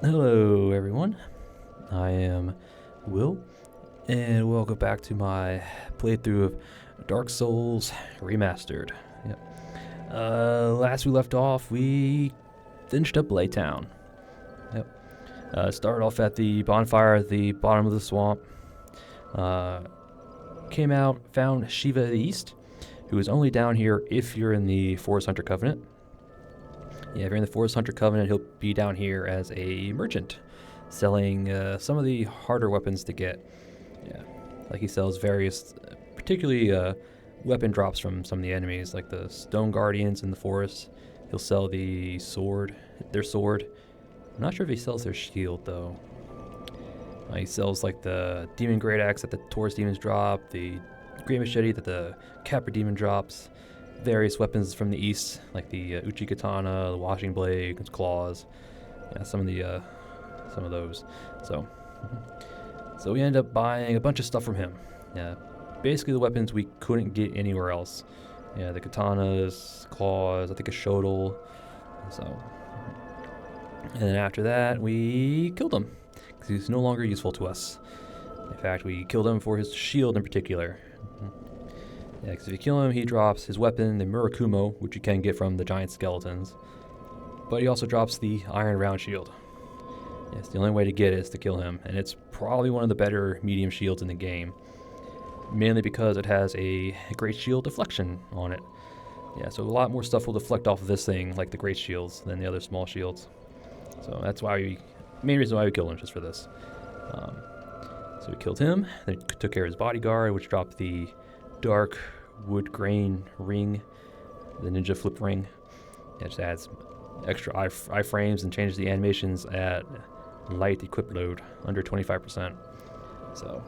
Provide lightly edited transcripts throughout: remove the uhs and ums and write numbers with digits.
Hello, everyone. I am Will, and welcome back to my playthrough of Dark Souls Remastered. Yep. Last we left off, we finished up Laytown. Yep. Started off at the bonfire at the bottom of the swamp. Came out, found Shiva the East, who is only down here if you're in the Forest Hunter Covenant. Yeah, if you're in the Forest Hunter Covenant, he'll be down here as a merchant, selling some of the harder weapons to get. Yeah, like he sells various, particularly weapon drops from some of the enemies, like the Stone Guardians in the forest. He'll sell the sword, their sword. I'm not sure if he sells their shield though. He sells like the Demon Great Axe that the Taurus Demons drop, the Great Machete that the Capra Demon drops. Various weapons from the east, like the Uchi Katana, the Washing Blade, claws, yeah, some of those. So we ended up buying a bunch of stuff from him. Yeah, basically the weapons we couldn't get anywhere else. Yeah, the katanas, claws, I think a shodel. So, and then after that we killed him because he's no longer useful to us. In fact, we killed him for his shield in particular. Yeah, because if you kill him, he drops his weapon, the Murakumo, which you can get from the giant skeletons. But he also drops the iron round shield. Yes, the only way to get it is to kill him, and it's probably one of the better medium shields in the game. Mainly because it has a great shield deflection on it. Yeah, so a lot more stuff will deflect off of this thing, like the great shields, than the other small shields. So that's why main reason why we killed him, just for this. So we killed him, then took care of his bodyguard, which dropped the dark wood grain ring, the ninja flip ring. It just adds extra iframes and changes the animations at light equip load under 25%. So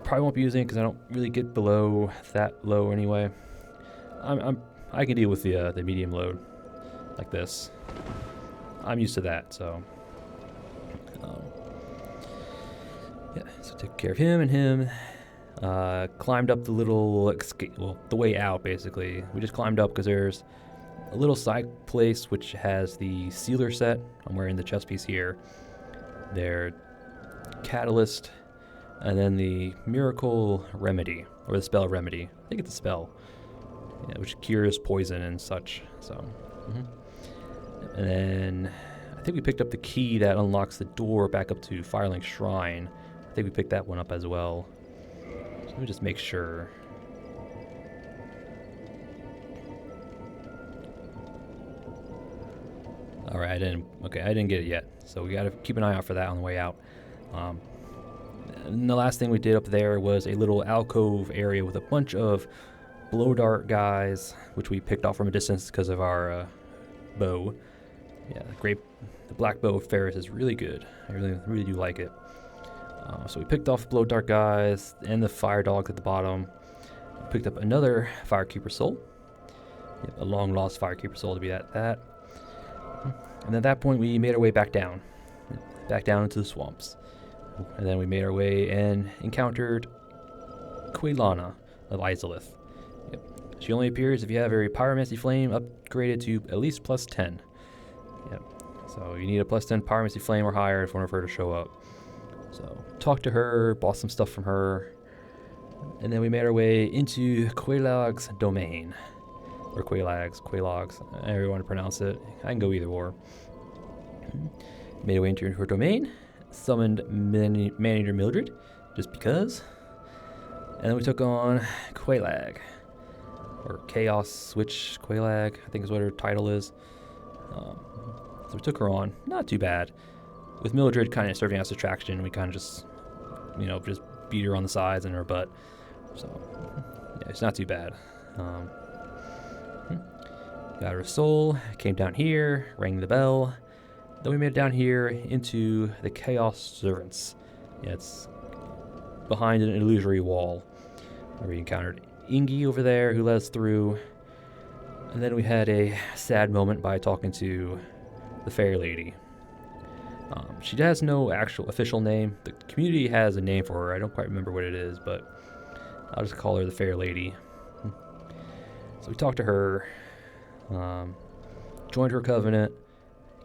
probably won't be using it because I don't really get below that low anyway. I can deal with the medium load like this. I'm used to that, so yeah. So take care of him and him. Climbed up the little the way out basically. We just climbed up because there's a little side place which has the sealer set. I'm wearing the chest piece here. Their catalyst, and then the miracle remedy, or the spell remedy. I think it's a spell, yeah, which cures poison and such. So, and then I think we picked up the key that unlocks the door back up to Firelink Shrine. I think we picked that one up as well. Let me just make sure. All right, I didn't get it yet. So we got to keep an eye out for that on the way out. And the last thing we did up there was a little alcove area with a bunch of blow dart guys, which we picked off from a distance because of our bow. Yeah, the black bow of Ferris is really good. I really do like it. So we picked off blow dart guys and the fire dogs at the bottom. We picked up another firekeeper soul. Yep, a long lost firekeeper soul to be at that. And at that point we made our way back down into the swamps. And then we made our way and encountered Quelana of Izalith. Yep. She only appears if you have a pyromancy flame upgraded to at least plus 10. Yep. So you need a plus 10 pyromancy flame or higher if you want her to show up. So talked to her, bought some stuff from her, and then we made our way into Quelag's domain. Or Quelags, however you want to pronounce it. I can go either or. Made our way into her domain, summoned Manager Mildred, just because. And then we took on Quelag, or Chaos Switch Quelag, I think is what her title is. So we took her on, not too bad. With Mildred kind of serving as distraction, we kind of just beat her on the sides and her butt. So, yeah, it's not too bad. Got her soul, came down here, rang the bell. Then we made it down here into the Chaos Servants. Yeah, it's behind an illusory wall. Where we encountered Ingi over there, who led us through. And then we had a sad moment by talking to the Fair Lady. She has no actual official name. The community has a name for her. I don't quite remember what it is, but I'll just call her the Fair Lady. So we talked to her, joined her covenant,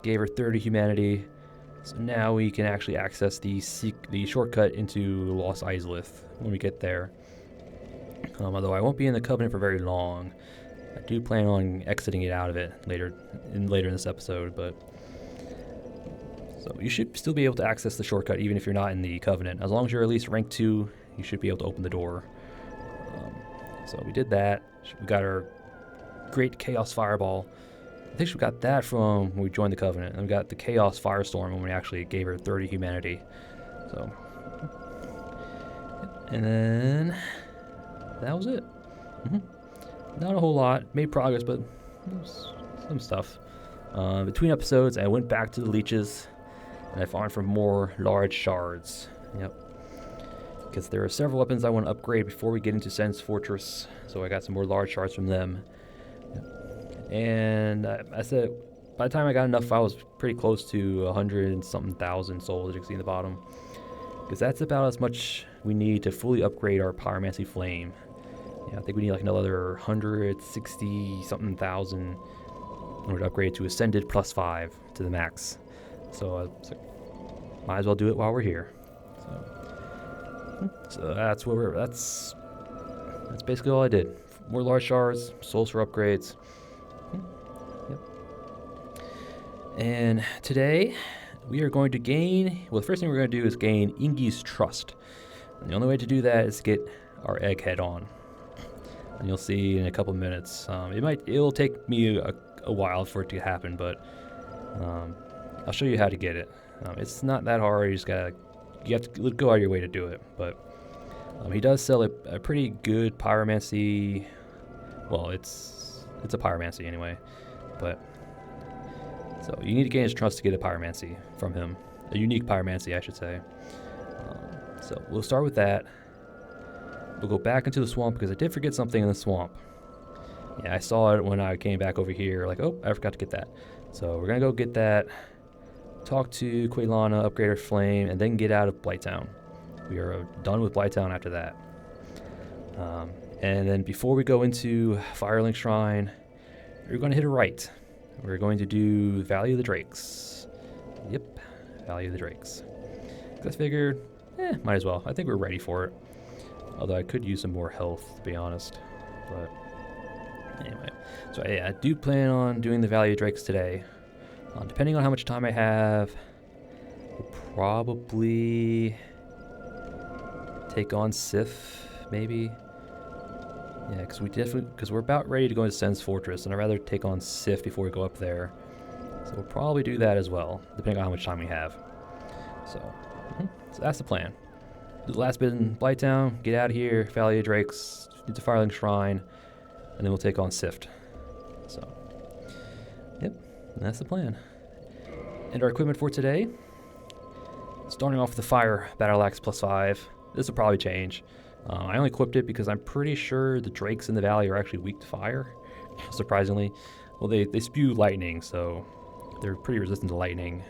gave her 30 humanity, So now we can actually access the shortcut into Lost Izalith when we get there. Although I won't be in the Covenant for very long. I do plan on exiting it out of it later in this episode, but so you should still be able to access the shortcut even if you're not in the Covenant. As long as you're at least rank 2, you should be able to open the door. So we did that. We got our great Chaos Fireball. I think we got that from when we joined the Covenant. And we got the Chaos Firestorm when we actually gave her 30 humanity. So, and then that was it. Not a whole lot. Made progress, but some stuff. Between episodes, I went back to the leeches, and I farmed for more large shards. Yep. Because there are several weapons I want to upgrade before we get into Sen's Fortress, so I got some more large shards from them. Yep. And I said, by the time I got enough, I was pretty close to 100 and something thousand souls, as you can see in the bottom. Because that's about as much we need to fully upgrade our Pyromancy Flame. Yeah, I think we need like another 160 something thousand in order to upgrade to Ascended +5 to the max. So might as well do it while we're here. So that's basically all I did. More large shards, souls for upgrades. Yep. And today we are going to gain. Well, the first thing we're going to do is gain Ingi's trust. And the only way to do that is to get our Egghead on. And you'll see in a couple minutes. It'll take me a while for it to happen, but I'll show you how to get it. It's not that hard. You have to go out of your way to do it. But he does sell a pretty good pyromancy. Well, it's a pyromancy anyway. But so you need to gain his trust to get a pyromancy from him, a unique pyromancy, I should say. So we'll start with that. We'll go back into the swamp because I did forget something in the swamp. Yeah, I saw it when I came back over here. Like, oh, I forgot to get that. So we're gonna go get that. Talk to Quaylana, upgrade our flame, and then get out of Blighttown. We are done with Blighttown after that. And then before we go into Firelink Shrine, we're going to hit a right. We're going to do Valley of the Drakes. Yep, Valley of the Drakes. I figured, might as well. I think we're ready for it. Although I could use some more health, to be honest. But anyway, so yeah, I do plan on doing the Valley of Drakes today. Depending on how much time I have, we'll probably take on Sif, maybe. Yeah, because we're about ready to go into Sen's Fortress, and I'd rather take on Sif before we go up there. So we'll probably do that as well, depending on how much time we have. So that's the plan. Do the last bit in Blighttown, get out of here, Valley of Drakes, into Firelink Shrine, and then we'll take on Sift. So, yep, that's the plan. And our equipment for today, starting off with the Fire Battle Axe +5. This will probably change. I only equipped it because I'm pretty sure the Drakes in the valley are actually weak to fire, surprisingly. Well, they spew lightning, so they're pretty resistant to lightning,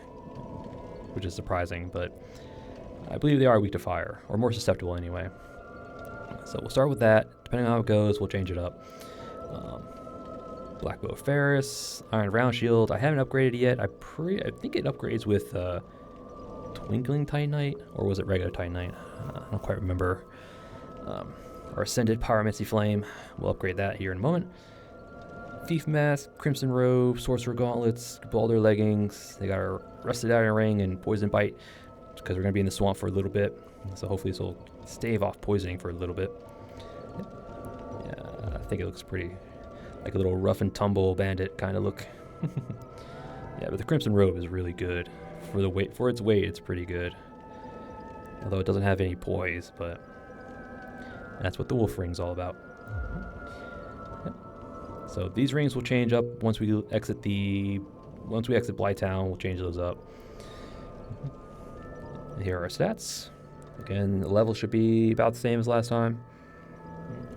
which is surprising, but I believe they are weak to fire, or more susceptible anyway. So we'll start with that. Depending on how it goes, we'll change it up. Black Bow of Ferris, Iron Round Shield. I haven't upgraded it yet. I think it upgrades with Twinkling Titanite, or was it regular Titanite? I don't quite remember. Our Ascended Pyromancy Flame. We'll upgrade that here in a moment. Thief Mask, Crimson Robe, Sorcerer Gauntlets, Balder Leggings. They got our Rusted Iron Ring and Poison Bite, because we're going to be in the swamp for a little bit. So hopefully this will stave off poisoning for a little bit. Yeah, I think it looks pretty like a little rough and tumble bandit kind of look. Yeah, but the Crimson Robe is really good. For its weight, it's pretty good. Although it doesn't have any poise, but that's what the wolf ring's all about. Yep. So these rings will change up once we exit Blighttown. We'll change those up. And here are our stats. Again, the level should be about the same as last time.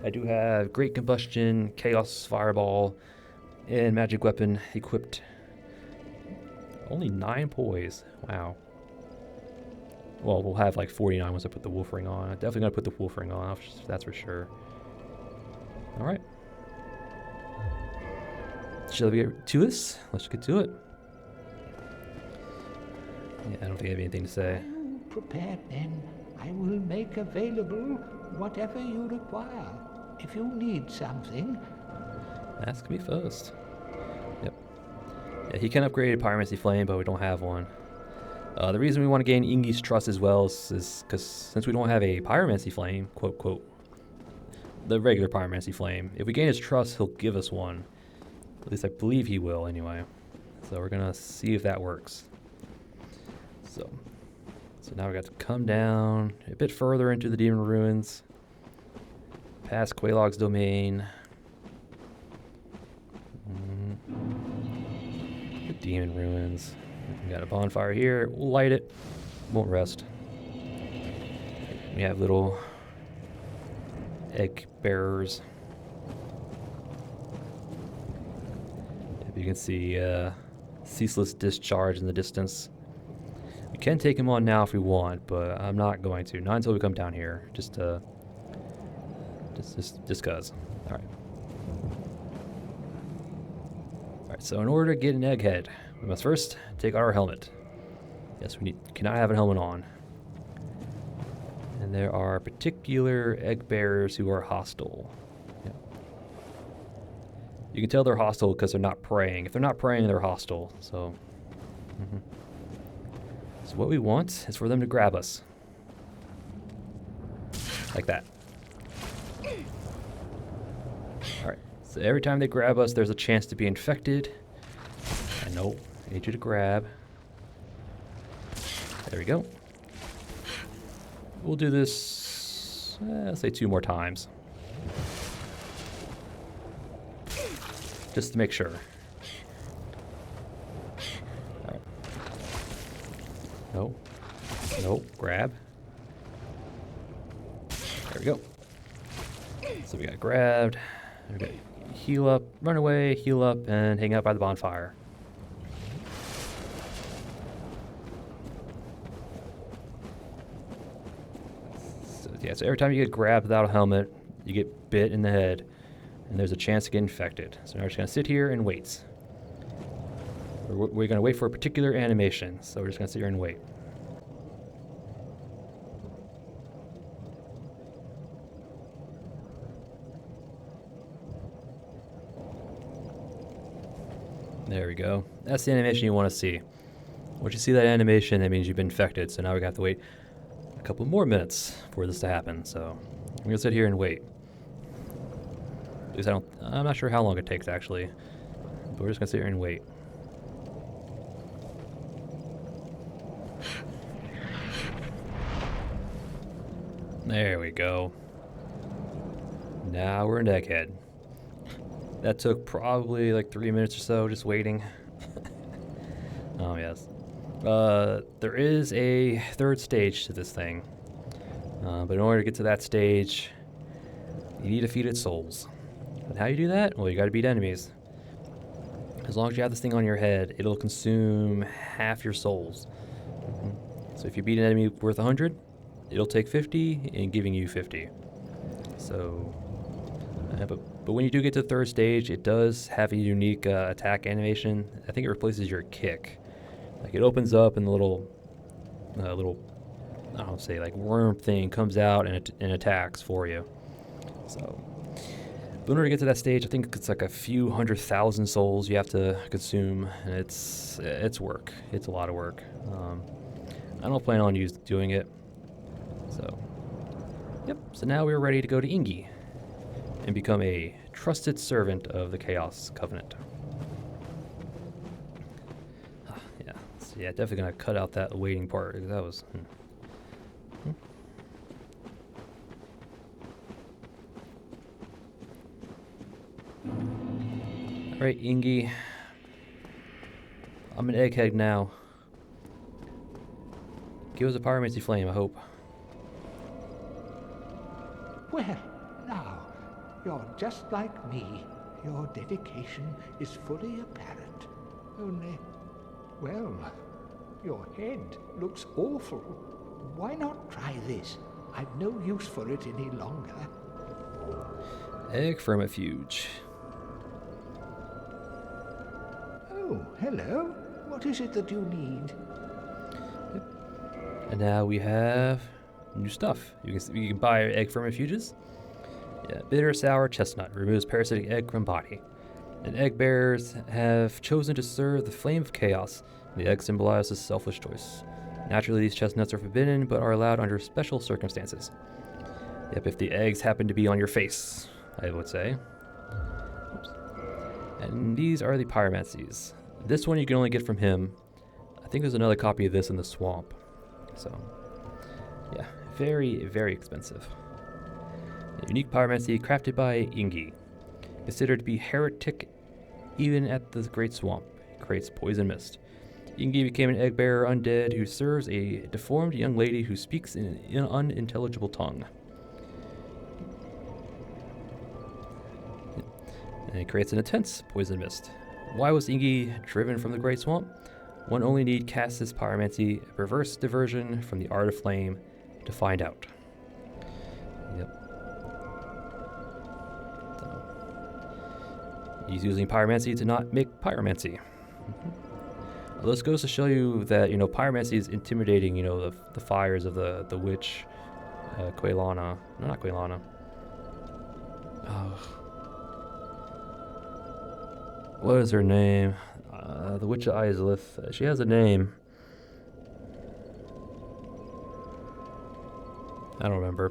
I do have Great Combustion, Chaos Fireball, and Magic Weapon equipped. Only 9 poise. Wow. Well, we'll have like 49 once I put the wolf ring on. I'm definitely going to put the wolf ring on, that's for sure. Alright. Shall we get to this? Let's get to it. Yeah, I don't think I have anything to say. Are you prepared then? I will make available whatever you require. If you need something, Ask me first. Yep. Yeah, he can upgrade Pyromancy Flame, but we don't have one. The reason we want to gain Ingi's trust as well is because since we don't have a Pyromancy Flame, quote, quote, the regular Pyromancy Flame, if we gain his trust, he'll give us one. At least I believe he will, anyway. So we're going to see if that works. So now we got to come down a bit further into the Demon Ruins, past Quelaag's domain. The Demon Ruins. We got a bonfire here. We'll light it. Won't rest. We have little egg bearers. If you can see ceaseless discharge in the distance. We can take him on now if we want, but I'm not going to. Not until we come down here. Just cause. Alright. Alright, so in order to get an Egghead, we must first take out our helmet. Yes, we cannot have a helmet on. And there are particular egg bearers who are hostile. Yeah. You can tell they're hostile because they're not praying. If they're not praying, they're hostile. So, So what we want is for them to grab us. Like that. Alright, so every time they grab us, there's a chance to be infected. I know, I need you to grab. There we go. We'll do this, let's say 2 more times. Just to make sure. Alright. No. No, grab. There we go. So we got grabbed. We got heal up, run away, heal up, and hang out by the bonfire. So every time you get grabbed without a helmet, you get bit in the head, and there's a chance to get infected. So now we're just going to sit here and wait. We're going to wait for a particular animation, so we're just going to sit here and wait. There we go. That's the animation you want to see. Once you see that animation, that means you've been infected, so now we have to wait a couple more minutes for this to happen. So I'm gonna sit here and wait. At least I'm not sure how long it takes actually, but we're just gonna sit here and wait. There we go. Now we're in Egghead. That took probably like 3 minutes or so just waiting. Oh yes. There is a 3rd stage to this thing. But in order to get to that stage, you need to feed it souls. And how you do that? Well, you gotta beat enemies. As long as you have this thing on your head, it'll consume half your souls. So if you beat an enemy worth 100, it'll take 50 and giving you 50. So, but when you do get to the 3rd stage, it does have a unique attack animation. I think it replaces your kick. Like it opens up and the little, I don't say like worm thing comes out and attacks for you. So, but in order to get to that stage, I think it's like a few 100,000 souls you have to consume, and it's work. It's a lot of work. I don't plan on doing it. So, yep. So now we're ready to go to Ingi and become a trusted servant of the Chaos Covenant. Yeah, definitely gonna cut out that waiting part because that was. All right, Ingi. I'm an Egghead now. Give us a pyromancy flame, I hope. well, now, you're just like me. Your dedication is fully apparent. Only, well, your head looks awful. Why not try this? I've no use for it any longer. Egg Vermifuge. Oh, hello. What is it that you need? And now we have new stuff. You can buy egg fermifuges. Yeah, bitter sour chestnut removes parasitic egg from body. And egg bearers have chosen to serve the flame of chaos. The egg symbolizes selfish choice. Naturally, these chestnuts are forbidden, but are allowed under special circumstances. Yep, if the eggs happen to be on your face, I would say. Oops. And these are the pyromancies. This one you can only get from him. I think there's another copy of this in the swamp. So, yeah, very, very expensive. A unique pyromancy crafted by Ingi. Considered to be heretic even at the Great Swamp. It creates poison mist. Ingi became an egg bearer undead who serves a deformed young lady who speaks in an unintelligible tongue. And it creates an intense poison mist. Why was Ingi driven from the Great Swamp? One only need cast this pyromancy, a perverse diversion from the art of flame, to find out. Yep. He's using pyromancy to not make pyromancy. Well, this goes to show you that, pyromancy is intimidating, the fires of the witch, Quelana. No, not Quelana. What is her name? The witch of Izalith. She has a name. I don't remember.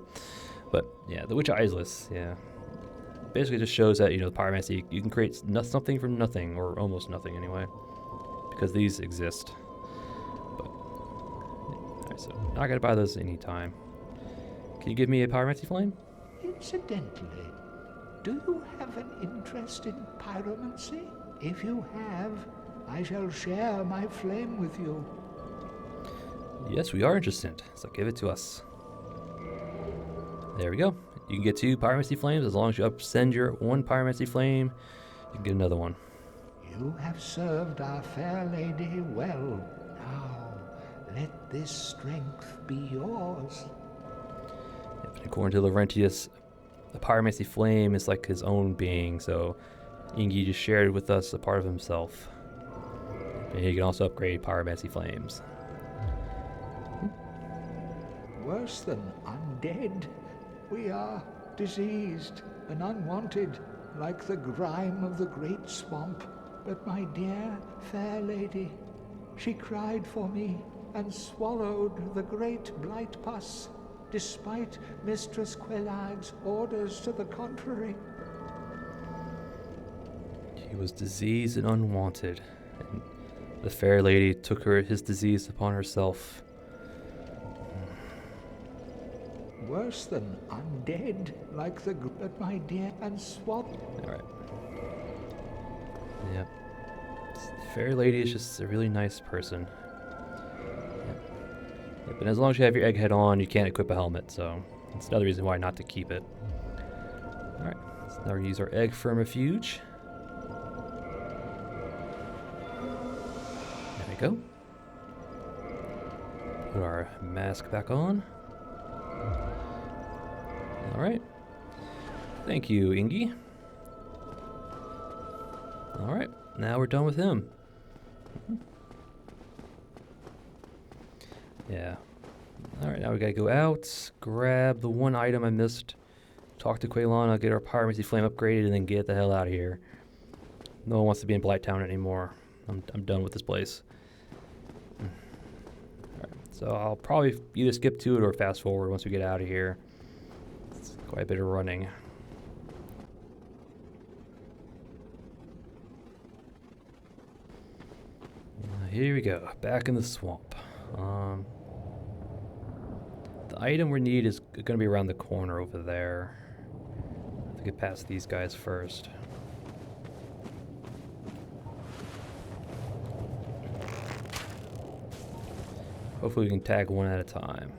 But, yeah, the witch of Izalith, yeah. Basically just shows that, pyromancy, you can create something from nothing, or almost nothing anyway, because these exist. But, alright, so not gonna buy those anytime. Can you give me a pyromancy flame? Incidentally, do you have an interest in pyromancy? If you have, I shall share my flame with you. Yes, we are interested, so give it to us. There we go. You can get 2 pyromancy flames. As long as you send your 1 pyromancy flame, you can get another one. You have served our fair lady well. Now, let this strength be yours. Yep, according to Laurentius, the pyromancy flame is like his own being, so Ingi just shared with us a part of himself. And he can also upgrade pyromancy flames. Worse than undead. We are diseased and unwanted, like the grime of the great swamp. But my dear fair lady, she cried for me and swallowed the great blight pus, despite Mistress Quelag's orders to the contrary. He was diseased and unwanted, and the fair lady took his disease upon herself. Worse than undead, like the but my dear and swallowed. Alright. Yep. The fair lady is just a really nice person. Yep, and as long as you have your egghead on, you can't equip a helmet, so that's another reason why not to keep it. Alright, so now we're going to use our egg fermifuge. There we go. Put our mask back on. Alright. Thank you, Ingi. Alright, now we're done with him. Yeah. Alright, now we gotta go out, grab the 1 item I missed, talk to Quelana, get our pyromancy flame upgraded, and then get the hell out of here. No one wants to be in Blighttown anymore. I'm done with this place. Alright, so I'll probably either skip to it or fast forward once we get out of here. It's quite a bit of running. Here we go, back in the swamp. The item we need is going to be around the corner over there. I have to get past these guys first. Hopefully we can tag one at a time.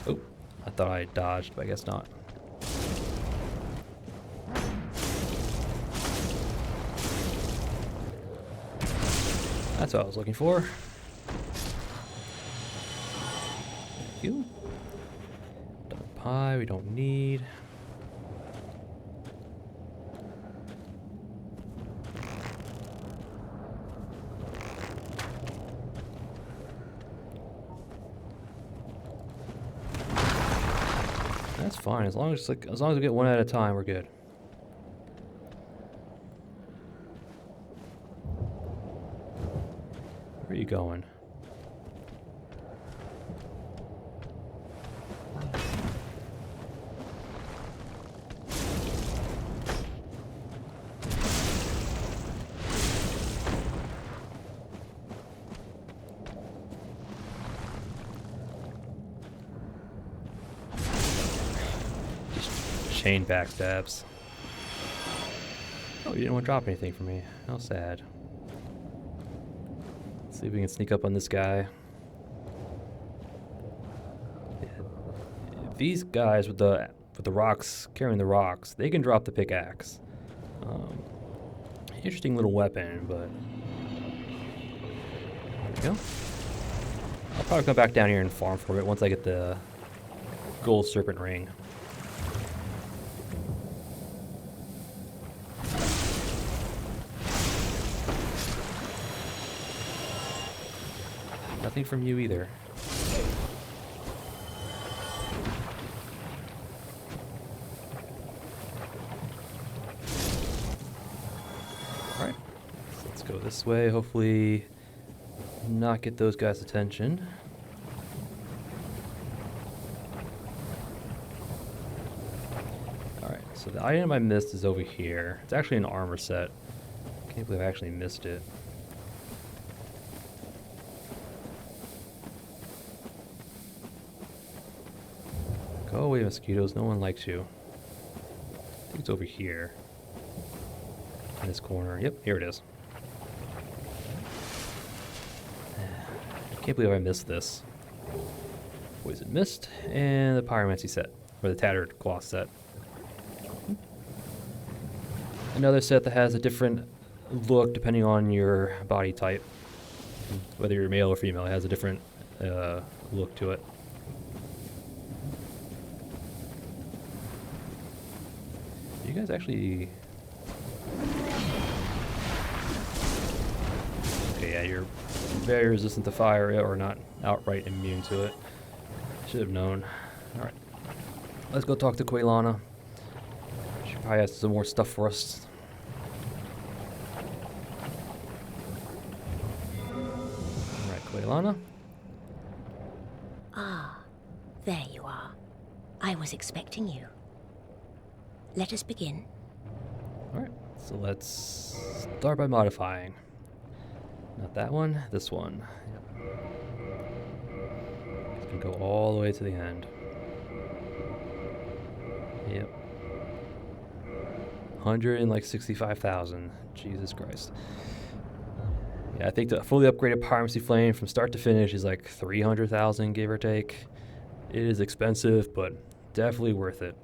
Oh, I thought I dodged, but I guess not. That's what I was looking for. Thank you. Dog pie we don't need. That's fine. As long as we get one at a time, we're good. Where are you going? Chain backstabs. Oh, you didn't want to drop anything for me. How sad. Let's see if we can sneak up on this guy. Yeah. These guys with the rocks, carrying the rocks, they can drop the pickaxe. Interesting little weapon, but there we go. I'll probably come back down here and farm for it once I get the gold serpent ring. Nothing from you either. Alright, so let's go this way. Hopefully not get those guys' attention. Alright, so the item I missed is over here. It's actually an armor set. Can't believe I actually missed it. Go away, mosquitoes. No one likes you. I think it's over here. In this corner. Yep, here it is. I can't believe I missed this. Poison Mist and the Pyromancy set. Or the Tattered Cloth set. Another set that has a different look depending on your body type. Whether you're male or female, it has a different look to it. You guys actually... Okay, yeah, you're very resistant to fire, or not outright immune to it. Should have known. Alright. Let's go talk to Quaylana. She probably has some more stuff for us. Alright, Quaylana. Ah, there you are. I was expecting you. Let us begin. Alright, so let's start by modifying. Not that one, this one. Yep. It's gonna go all the way to the end. Yep. 165,000. Jesus Christ. Yeah, I think the fully upgraded Pyromancy Flame from start to finish is like 300,000, give or take. It is expensive, but definitely worth it.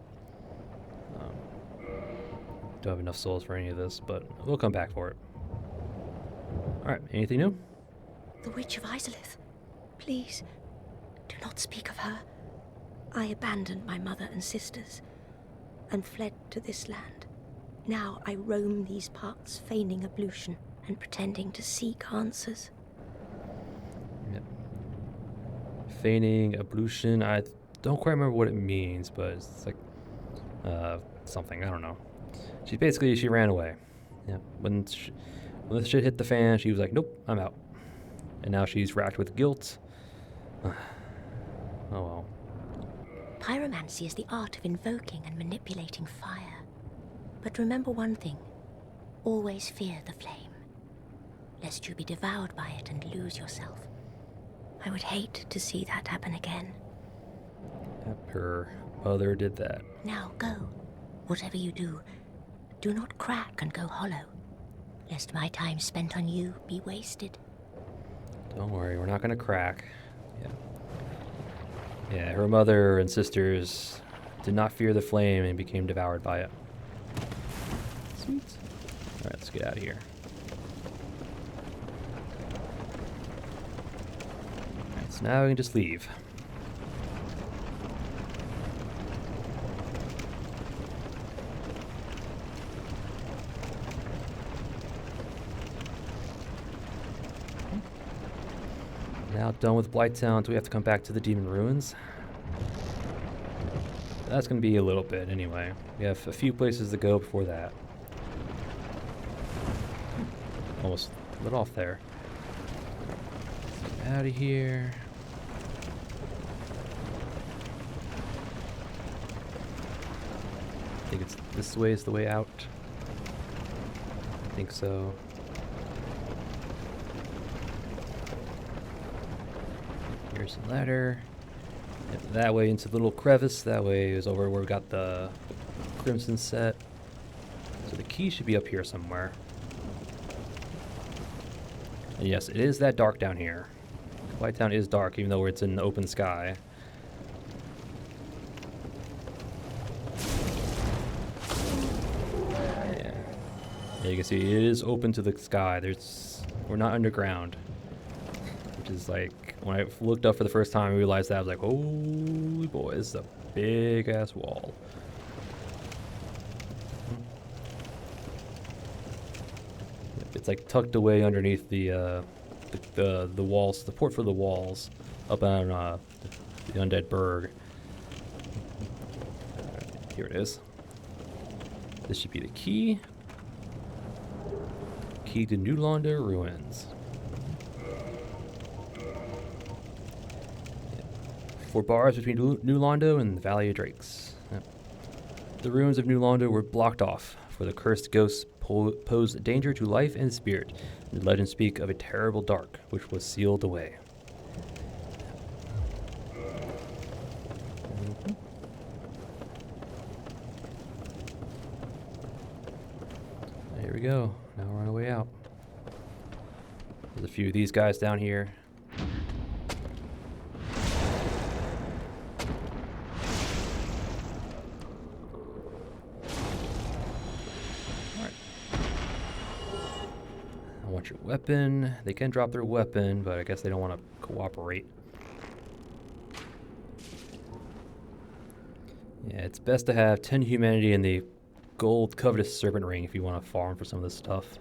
Don't have enough souls for any of this, but we'll come back for it. Alright, anything new? The Witch of Isolith. Please, do not speak of her. I abandoned my mother and sisters and fled to this land. Now I roam these parts, feigning ablution and pretending to seek answers. Yep. Feigning ablution, I don't quite remember what it means, but it's like something, I don't know. She ran away. Yeah, when the shit hit the fan, she was like, nope, I'm out. And now she's racked with guilt. Oh well. Pyromancy is the art of invoking and manipulating fire. But remember one thing. Always fear the flame, lest you be devoured by it and lose yourself. I would hate to see that happen again. Yep, her mother did that. Now go. Whatever you do, do not crack and go hollow, lest my time spent on you be wasted. Don't worry, we're not gonna crack. Yeah. Yeah, her mother and sisters did not fear the flame and became devoured by it. Sweet. Alright, let's get out of here. Alright, so now we can just leave. Now done with Blighttown, do we have to come back to the Demon Ruins? That's going to be a little bit anyway. We have a few places to go before that. Almost lit off there. Out of here. I think it's this way is the way out. I think so. Here's the ladder. And that way into the little crevice. That way is over where we got the crimson set. So the key should be up here somewhere. And yes, it is that dark down here. White Town is dark, even though it's in the open sky. Yeah. Yeah, you can see it is open to the sky. We're not underground. Which is like, when I looked up for the first time, I realized that. I was like, holy boy, this is a big ass wall. It's like tucked away underneath the walls, the port for the walls, up on the Undead Berg. Here it is. This should be the key. Key to New Londo Ruins. 4 bars between New Londo and the Valley of Drakes. Yep. The ruins of New Londo were blocked off, for the cursed ghosts pose a danger to life and spirit. The legends speak of a terrible dark, which was sealed away. There we go. Now we're on our way out. There's a few of these guys down here. Your weapon. They can drop their weapon, but I guess they don't want to cooperate. Yeah, it's best to have 10 humanity in the gold covetous serpent ring if you want to farm for some of this stuff.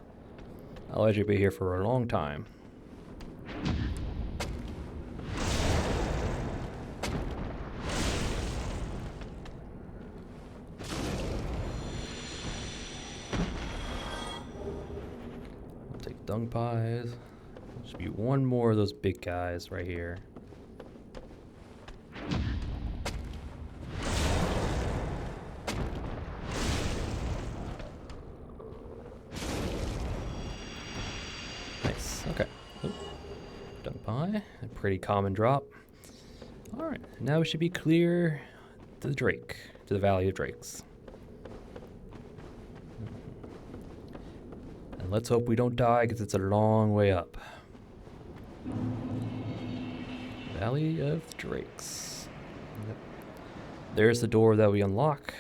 Otherwise you'll be here for a long time. Dung pies. Should be one more of those big guys right here. Nice. Okay. Oop. Dung pie. A pretty common drop. Alright. Now we should be clear to the Drake. To the Valley of Drakes. Let's hope we don't die, because it's a long way up. Valley of Drakes. Yep. There's the door that we unlock.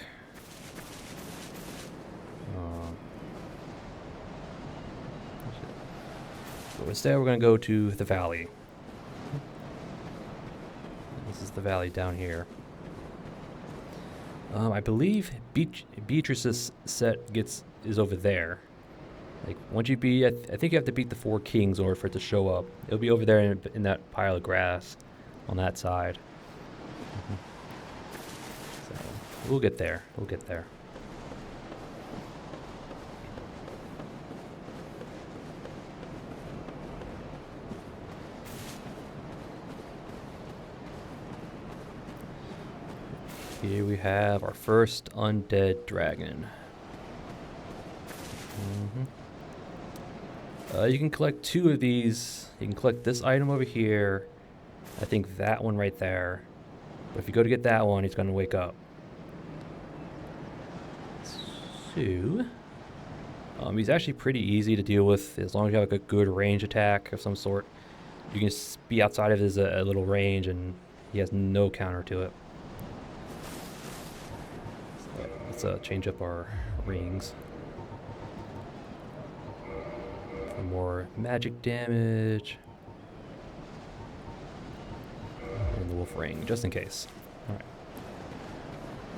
So instead we're going to go to the valley. This is the valley down here. I believe Beatrice's set is over there. Like, once you beat, I think you have to beat the 4 kings in order for it to show up. It'll be over there in that pile of grass on that side. So, we'll get there. We'll get there. Here we have our first undead dragon. You can collect 2 of these. You can collect this item over here. I think that one right there. But if you go to get that one, he's going to wake up. So, he's actually pretty easy to deal with as long as you have like a good range attack of some sort. You can just be outside of his a little range and he has no counter to it. So let's change up our rings. For more magic damage. And the wolf ring, just in case. Alright.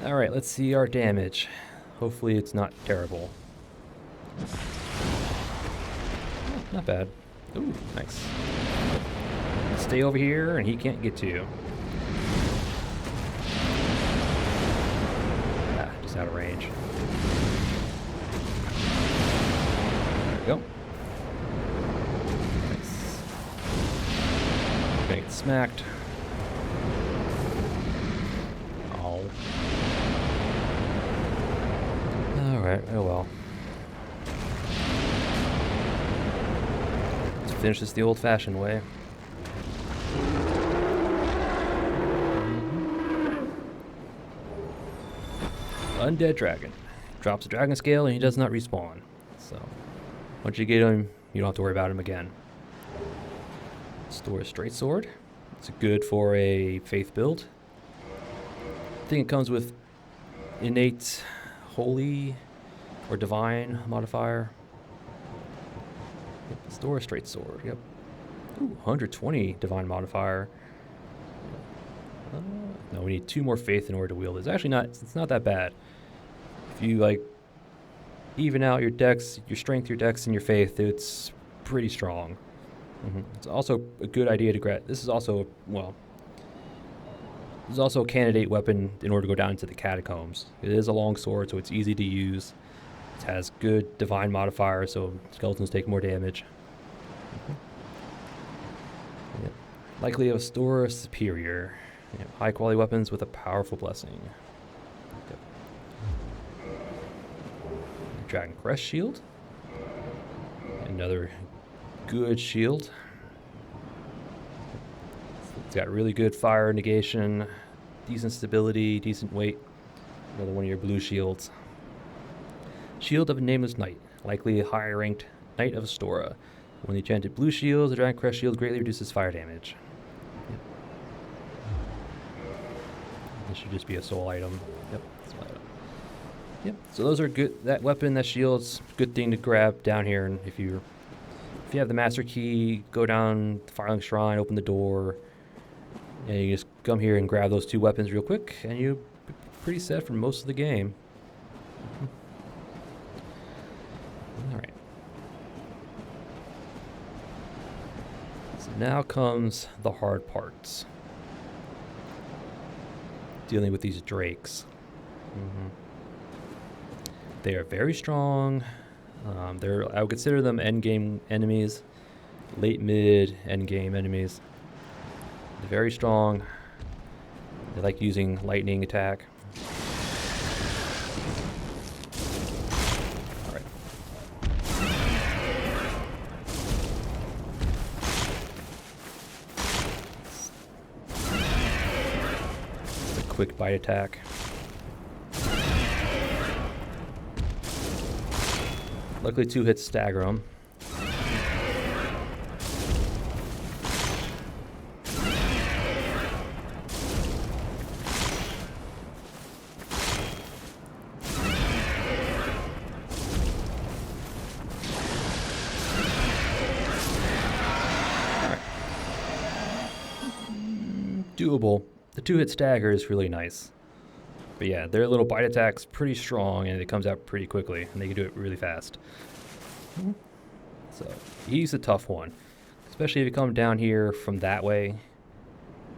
Alright, let's see our damage. Hopefully it's not terrible. Oh, not bad. Ooh, nice. Stay over here and he can't get to you. Just out of range. There we go. Nice. Gonna get smacked. Oh. Alright, oh well. Let's finish this the old-fashioned way. Undead dragon. Drops a dragon scale and he does not respawn. So, once you get him, you don't have to worry about him again. Store a straight sword. It's good for a faith build. I think it comes with innate, holy, or divine modifier. Yep, store a straight sword. Yep. Ooh, 120 divine modifier. No, we need 2 more faith in order to wield it. It's actually not. It's not that bad. If you like even out your dex, your strength, your dex, and your faith, it's pretty strong. It's also a good idea to grab. This is also this is also a candidate weapon in order to go down into the catacombs. It is a long sword, so it's easy to use. It has good divine modifier, so skeletons take more damage. Yep. Likely of store superior. Yep. High quality weapons with a powerful blessing. Yep. Dragon Crest shield. Another good shield. It's got really good fire negation, decent stability, decent weight. Another one of your blue shields. Shield of a Nameless Knight, likely a higher ranked Knight of Astora. When the enchanted blue shield, the Dragon Crest shield greatly reduces fire damage. Yep. This should just be a soul item. Yep. Soul item. Yep. So those are good. That weapon, that shield's good thing to grab down here. And if you have the master key, go down the Firelink Shrine, open the door, and you just come here and grab those 2 weapons real quick, and you're pretty set for most of the game. Alright. So now comes the hard parts. Dealing with these drakes. They are very strong. I would consider them endgame enemies, late mid endgame enemies. They're very strong. They like using lightning attack. All right. It's a quick bite attack. Luckily 2 hits stagger them. Doable. The 2-hit stagger is really nice. But yeah, their little bite attack's pretty strong, and it comes out pretty quickly, and they can do it really fast. So, he's a tough one. Especially if you come down here from that way.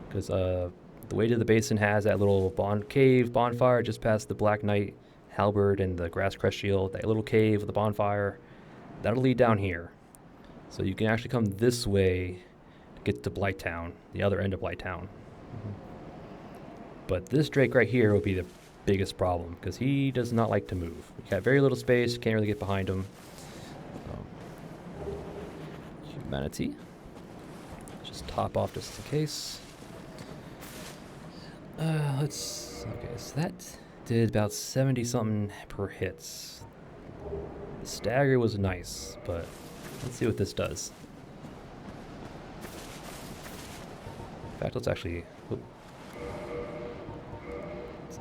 Because the way to the basin has that little cave bonfire just past the Black Knight halberd and the Grass Crest shield. That little cave with the bonfire. That'll lead down here. So you can actually come this way to get to Blighttown, the other end of Blighttown. But this Drake right here will be the biggest problem, because he does not like to move. You got very little space, can't really get behind him. Humanity. Just top off just in case. Okay, so that did about 70 something per hits. The stagger was nice, but let's see what this does. In fact, let's actually...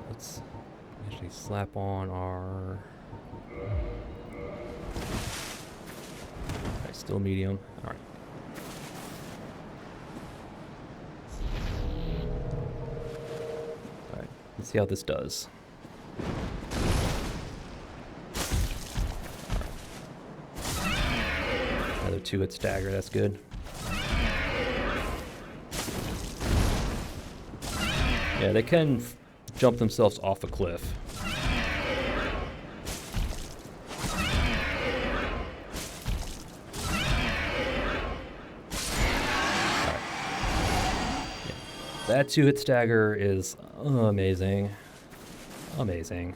Let's actually slap on our... Okay, still medium. Alright. Alright, let's see how this does. Another 2-hit stagger, that's good. Yeah, they can jump themselves off a cliff. That 2-hit stagger is amazing. Amazing.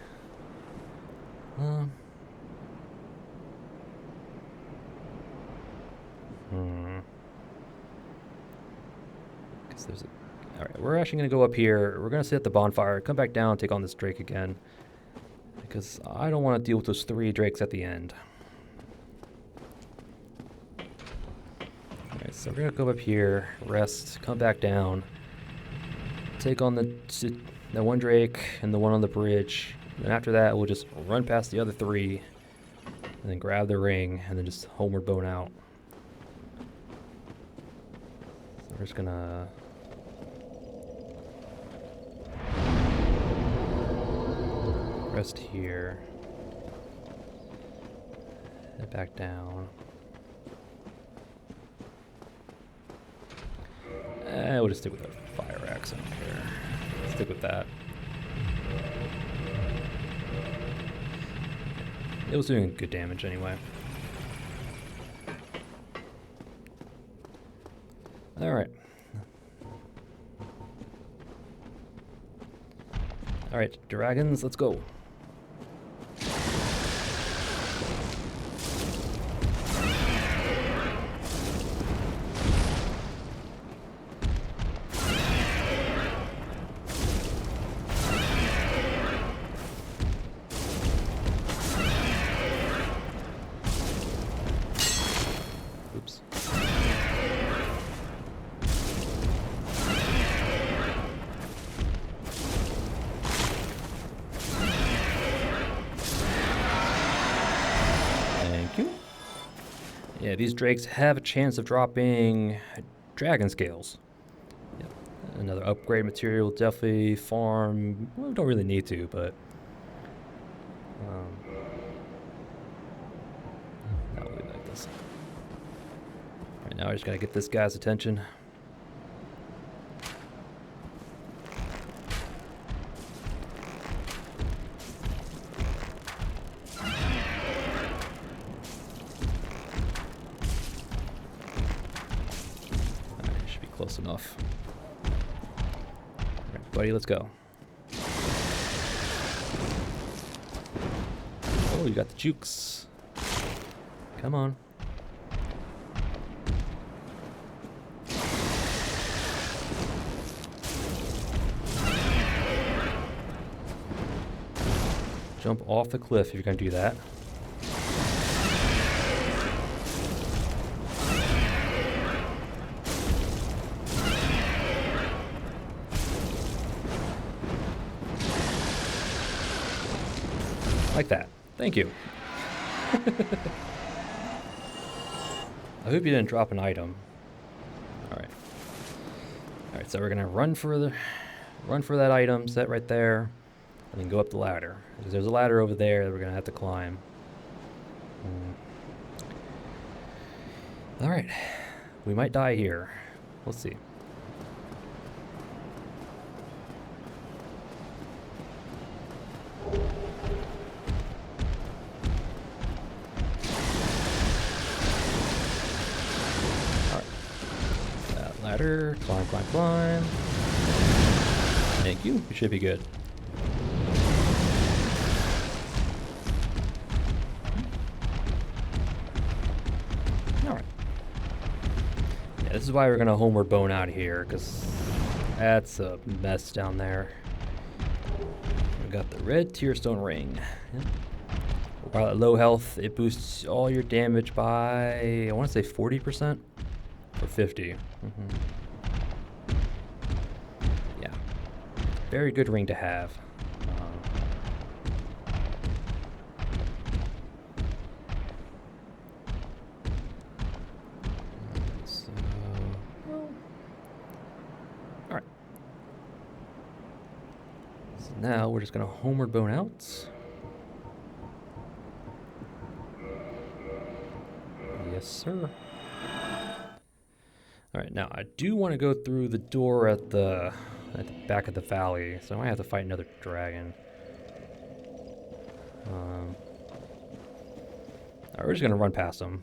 Guess there's a... Alright, we're actually going to go up here. We're going to sit at the bonfire, come back down, take on this Drake again. Because I don't want to deal with those 3 Drakes at the end. Alright, so we're going to go up here, rest, come back down. Take on the 1 Drake and the one on the bridge. And after that, we'll just run past the other 3. And then grab the ring, and then just homeward bone out. So we're just gonna... rest here. Head back down. We'll just stick with our fire axe, I don't care. Stick with that. It was doing good damage anyway. Alright. Alright, dragons, let's go. Oops. Thank you. Yeah, these drakes have a chance of dropping dragon scales. Yep. Another upgrade material, definitely farm. Well, we don't really need to, but I'll leave it like this. Right now, I just gotta get this guy's attention. Should be close enough. All right, buddy, let's go. Oh, you got the jukes. Come on. Jump off the cliff if you're going to do that. Like that. Thank you. I hope you didn't drop an item. Alright. Alright, so we're gonna run for that item set right there, and then go up the ladder. Because there's a ladder over there that we're gonna have to climb. Alright. We might die here. We'll see. Ladder, climb, climb, climb. Thank you. We should be good. Alright. Yeah, this is why we're gonna homeward bone out of here, because that's a mess down there. We got the red tearstone ring. Yep. While at low health, it boosts all your damage by, I want to say 40%? Or 50. Yeah. Very good ring to have. Alright. So now we're just going to homeward bone out. Yes, sir. Alright, now I do want to go through the door at the back of the valley, so I might have to fight another dragon. Alright, we're just going to run past him.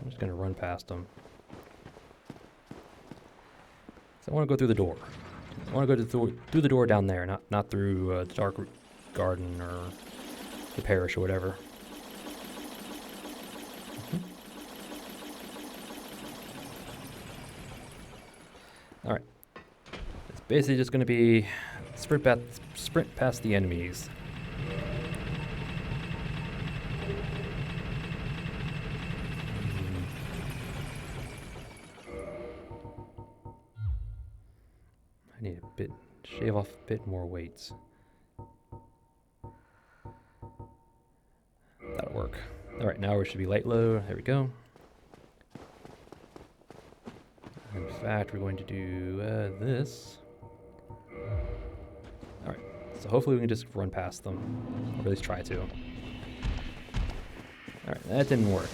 I'm just going to run past him. So I want to go through the door. I want to go through the door down there, not through the Dark Garden or the Parish or whatever. Alright. It's basically just going to be sprint past the enemies. I need shave off a bit more weights. That'll work. Alright, now we should be light low. There we go. In fact, we're going to do this. Alright, so hopefully we can just run past them. Or at least try to. Alright, that didn't work.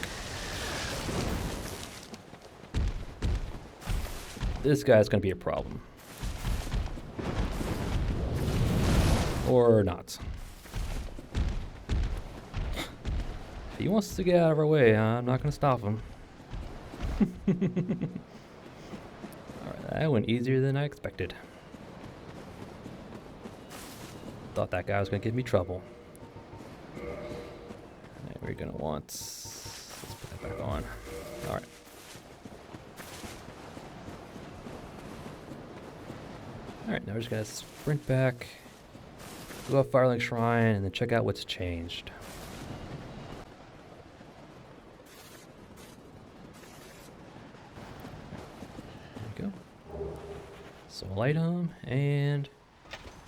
This guy's going to be a problem. Or not. If he wants to get out of our way, I'm not going to stop him. Alright, that went easier than I expected. Thought that guy was going to give me trouble. Alright, we're going to want... Let's put that back on. Alright. Alright, now we're just going to sprint back, go up Firelink Shrine, and then check out what's changed. There we go. Soul item, and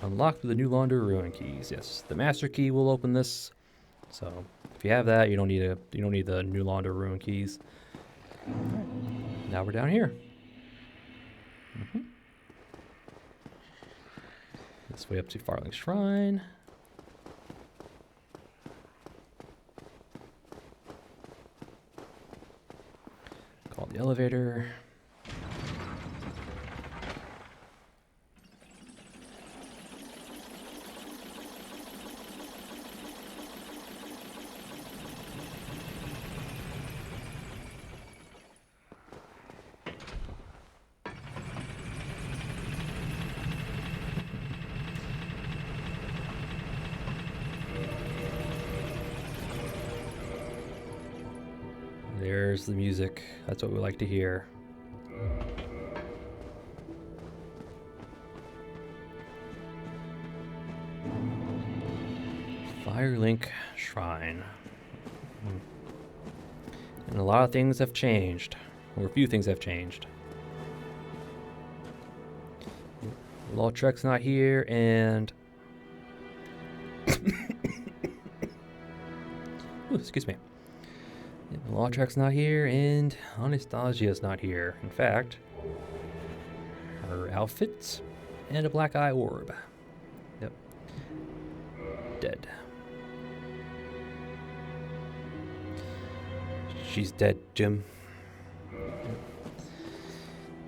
unlocked with the new Launder Ruin keys. Yes, the Master Key will open this. So if you have that, you don't need the new Launder Ruin keys. Alright, now we're down here. This way up to Firelink Shrine. Call the elevator. There's the music. That's what we like to hear. Firelink Shrine. And a lot of things have changed. Or a few things have changed. Lordran's not here, and... Ooh, excuse me. Lordran's not here, and Anastasia's not here. In fact, her outfit and a black eye orb. Yep. Dead. She's dead, Jim.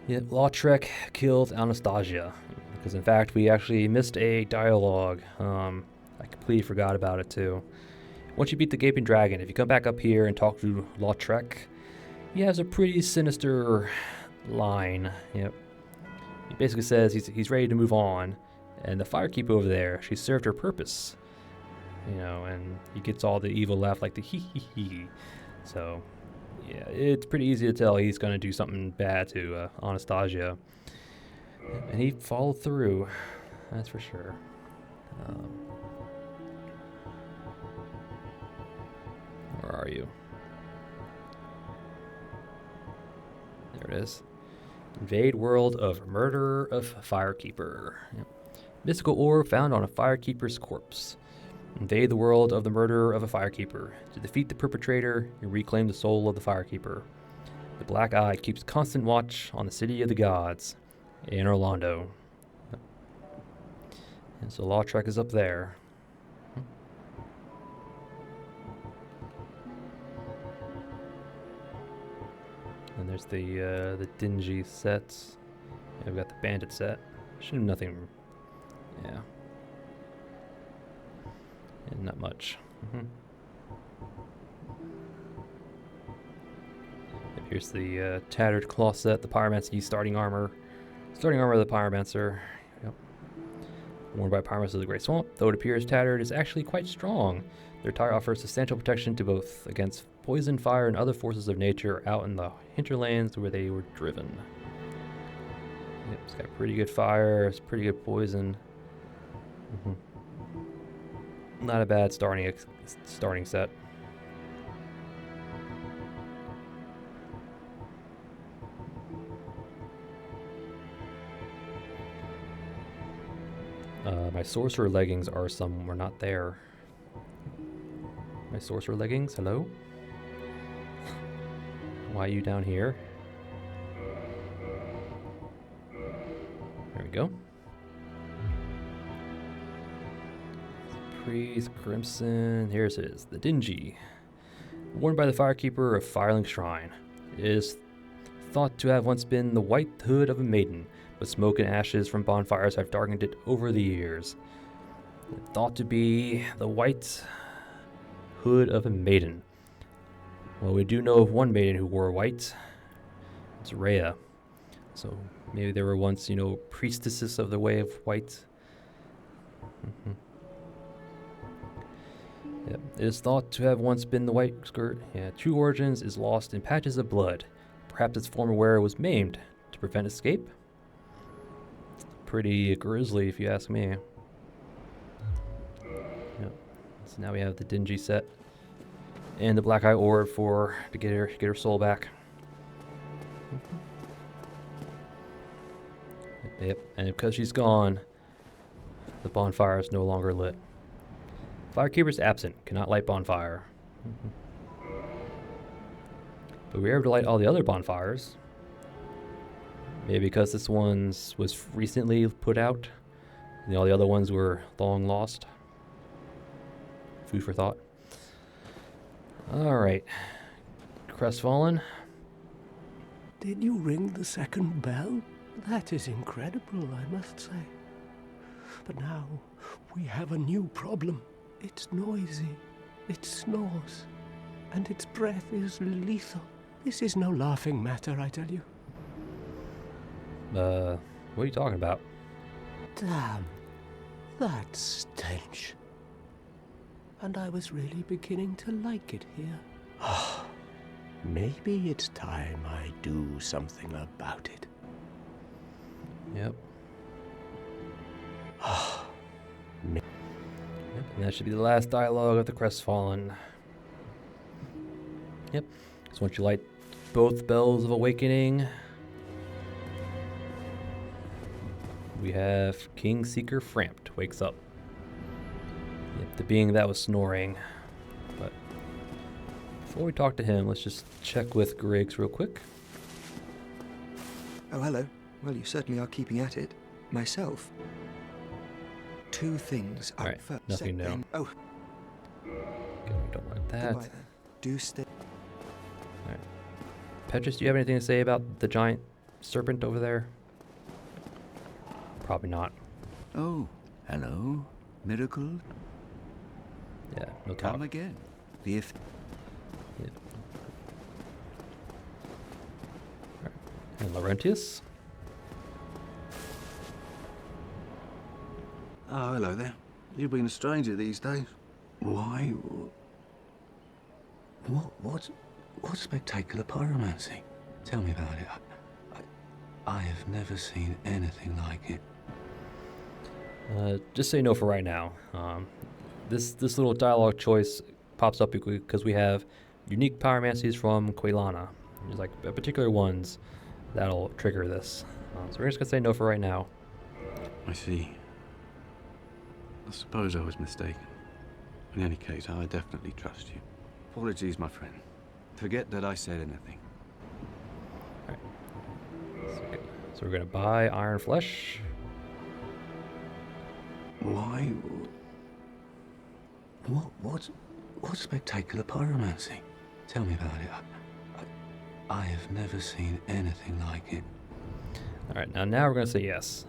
Yeah, Lordran killed Anastasia. Because in fact, we actually missed a dialogue. I completely forgot about it too. Once you beat the Gaping Dragon, if you come back up here and talk to Lordran, he has a pretty sinister line. Yep. He basically says he's ready to move on, and the Firekeeper over there, she served her purpose. You know, and he gets all the evil laugh like the hee hee hee. So, yeah, it's pretty easy to tell he's going to do something bad to Anastasia. And he followed through, that's for sure. Where are you? There it is. Invade world of murderer of Firekeeper. Yep. Mystical orb found on a Firekeeper's corpse. Invade the world of the murderer of a Firekeeper. To defeat the perpetrator, you reclaim the soul of the Firekeeper. The Black Eye keeps constant watch on the city of the gods in Orlando. Yep. And so Lordran is up there. And there's the dingy sets. Yeah, we've got the bandit set. Should have nothing. Yeah. And not much. Here's the tattered claw set, the pyromancy starting armor. Starting armor of the Pyromancer. Yep. Worn by Pyromancers of the Great Swamp, though it appears tattered, is actually quite strong. Their attire offers substantial protection to both against poison, fire, and other forces of nature out in the hinterlands where they were driven. Yep, it's got pretty good fire, it's pretty good poison. Not a bad starting set. My sorcerer leggings are not there. My sorcerer leggings, hello? Why are you down here? There we go. Priest, Crimson, here it is, the Dingy. Worn by the Firekeeper of Firelink Shrine. It is thought to have once been the white hood of a maiden, but smoke and ashes from bonfires have darkened it over the years. Thought to be the white hood of a maiden. Well, we do know of one maiden who wore white. It's Rhea. So maybe there were once, priestesses of the way of white. Yep. It is thought to have once been the white skirt. Yeah, true origins is lost in patches of blood. Perhaps its former wearer was maimed to prevent escape. Pretty grisly, if you ask me. Yep. So now we have the Dingy set and the Black Eye Orb to get her soul back. Yep. And because she's gone, the bonfire is no longer lit. Firekeeper is absent, cannot light bonfire. But we were able to light all the other bonfires. Maybe because this one was recently put out, and all the other ones were long lost. Food for thought. Alright. Crestfallen. Did you ring the second bell? That is incredible, I must say. But now we have a new problem. It's noisy, it snores, and its breath is lethal. This is no laughing matter, I tell you. What are you talking about? Damn, that stench. And I was really beginning to like it here. Maybe it's time I do something about it. Yep. And that should be the last dialogue of the Crestfallen. Yep. So once you light both bells of awakening, we have King Seeker Frampt wakes up. Yep, the being that was snoring. But before we talk to him, let's just check with Griggs real quick. Oh, hello. Well, you certainly are keeping at it. Myself. Two things. All right, first, nothing new. Oh, Okay, we don't want that. goodbye then. Do stay. Alright. Petrus, do you have anything to say about the giant serpent over there? Probably not. Oh, hello. Miracle? Yeah, no talk. Come again. The if Yeah. And Laurentius? Oh, hello there. You've been a stranger these days. why? What's spectacular pyromancy? Tell me about it. I have never seen anything like it. Just so you know for right now, this little dialogue choice pops up because we have unique pyromancies from Quelana. There's like particular ones that'll trigger this. So we're just gonna say no for right now. I see. I suppose I was mistaken. In any case, I definitely trust you. Apologies, my friend. Forget that I said anything. So we're gonna buy Iron Flesh. Why? What's spectacular pyromancy? Tell me about it. I have never seen anything like it. All right, now we're gonna say yes.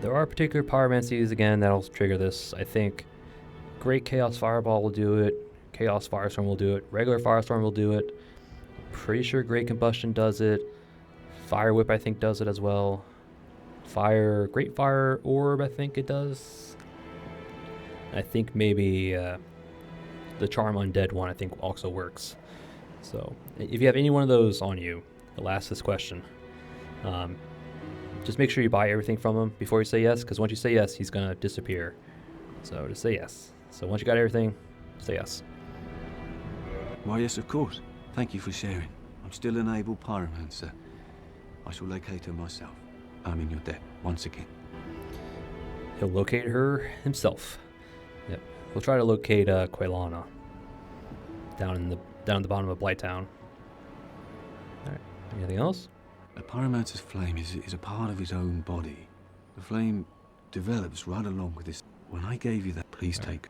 There are particular pyromancies again that'll trigger this. I think Great Chaos Fireball will do it. Chaos Firestorm will do it. Regular Firestorm will do it. Pretty sure Great Combustion does it. Fire Whip, I think, does it as well. Great Fire Orb, I think it does. I think maybe the Charm Undead one, I think, also works. So if you have any one of those on you, I'll ask this question. Just make sure you buy everything from him before you say yes, because once you say yes, he's going to disappear. So just say yes. So once you got everything, say yes. Why, yes, of course. Thank you for sharing. I'm still an able pyromancer. I shall locate her myself. I mean, you're dead, once again. He'll locate her himself. Yep. We'll try to locate Quelana down in the bottom of Blighttown. All right. Anything else? A pyromancer's flame is a part of his own body. The flame develops right along with this. When I gave you that, please take.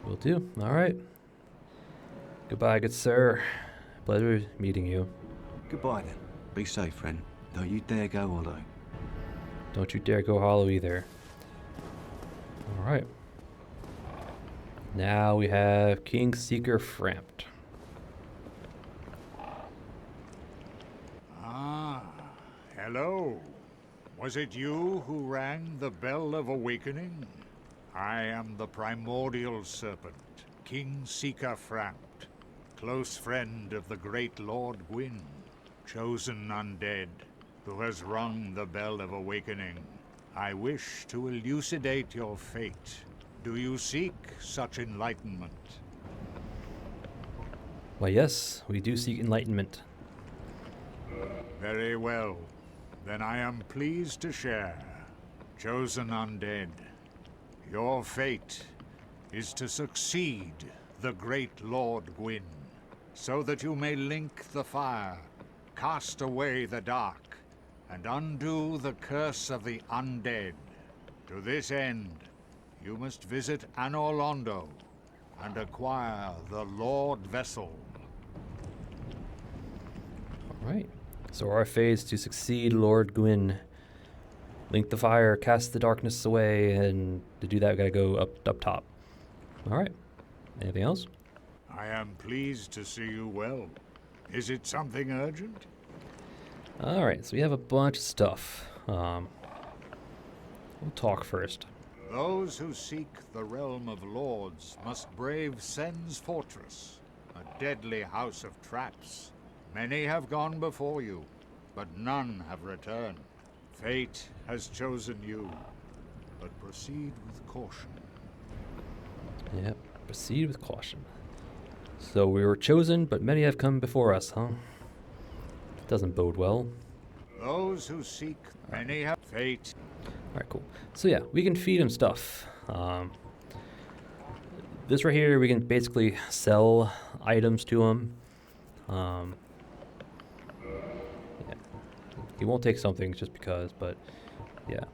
Will do. All right. Goodbye, good sir. Pleasure meeting you. Goodbye then. Be safe, friend. Don't you dare go hollow. Don't you dare go hollow either. All right. Now we have King Seeker Framped. Ah, hello. Was it you who rang the bell of awakening? I am the primordial serpent, King Seeker Framped, close friend of the great Lord Gwyn, chosen undead, who has rung the bell of awakening. I wish to elucidate your fate. Do you seek such enlightenment? Why, yes, we do seek enlightenment. Very well. Then I am pleased to share. Chosen undead, your fate is to succeed the great Lord Gwyn, so that you may link the fire, cast away the dark, and undo the curse of the undead. To this end, you must visit Anor Londo and acquire the Lord Vessel. All right. So our fate is to succeed Lord Gwyn. Link the fire, cast the darkness away, and to do that, we gotta go up top. All right. Anything else? I am pleased to see you well. Is it something urgent? All right. So we have a bunch of stuff. We'll talk first. Those who seek the realm of lords must brave Sen's fortress, a deadly house of traps. Many have gone before you, but none have returned. Fate has chosen you, but proceed with caution. Yep. Proceed with caution. So we were chosen, but many have come before us, huh? Doesn't bode well. Those who seek many have fate. All right, cool. So yeah, we can feed him stuff. This right here, we can basically sell items to him. Yeah. He won't take something just because, but yeah,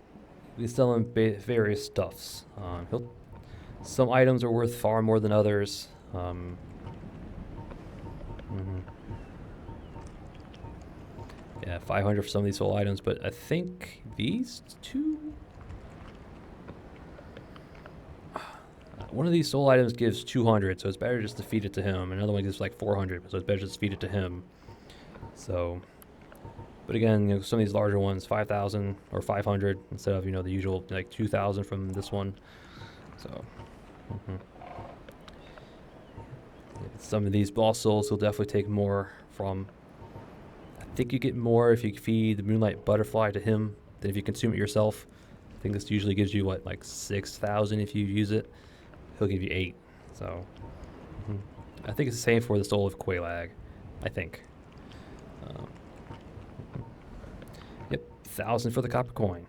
we can sell him various stuffs. Some items are worth far more than others. Yeah, 500 for some of these soul items, but I think these two. One of these soul items gives 200, so it's better just to feed it to him. Another one gives like 400, so it's better just to feed it to him. So, but again, you know, some of these larger ones, 5,000 or 500 instead of, you know, the usual like 2,000 from this one. So, some of these boss souls he'll definitely take more from. I think you get more if you feed the Moonlight Butterfly to him than if you consume it yourself. I think this usually gives you what, like 6,000 if you use it. He'll give you 8. So I think it's the same for the Soul of Quelaag, I think. Yep, 1,000 for the copper coin,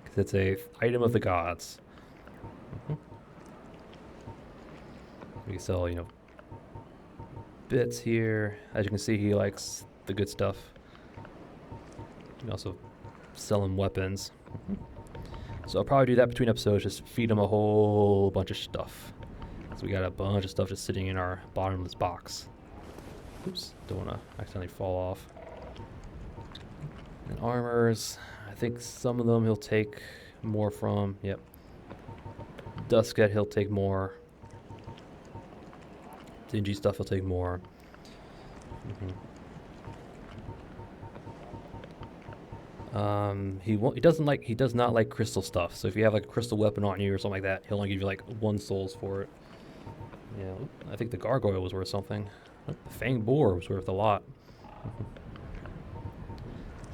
because it's a item of the gods. We can sell, you know, bits here. As you can see, he likes the good stuff. You can also sell him weapons. So I'll probably do that between episodes, just feed him a whole bunch of stuff. So we got a bunch of stuff just sitting in our bottomless box. Oops, don't want to accidentally fall off. And armors, I think some of them he'll take more from. Yep. Dusket he'll take more. Dingy stuff he'll take more. He does not like crystal stuff. So if you have like a crystal weapon on you or something like that, he'll only give you like 1 souls for it. Yeah, I think the gargoyle was worth something. The fanged boar was worth a lot.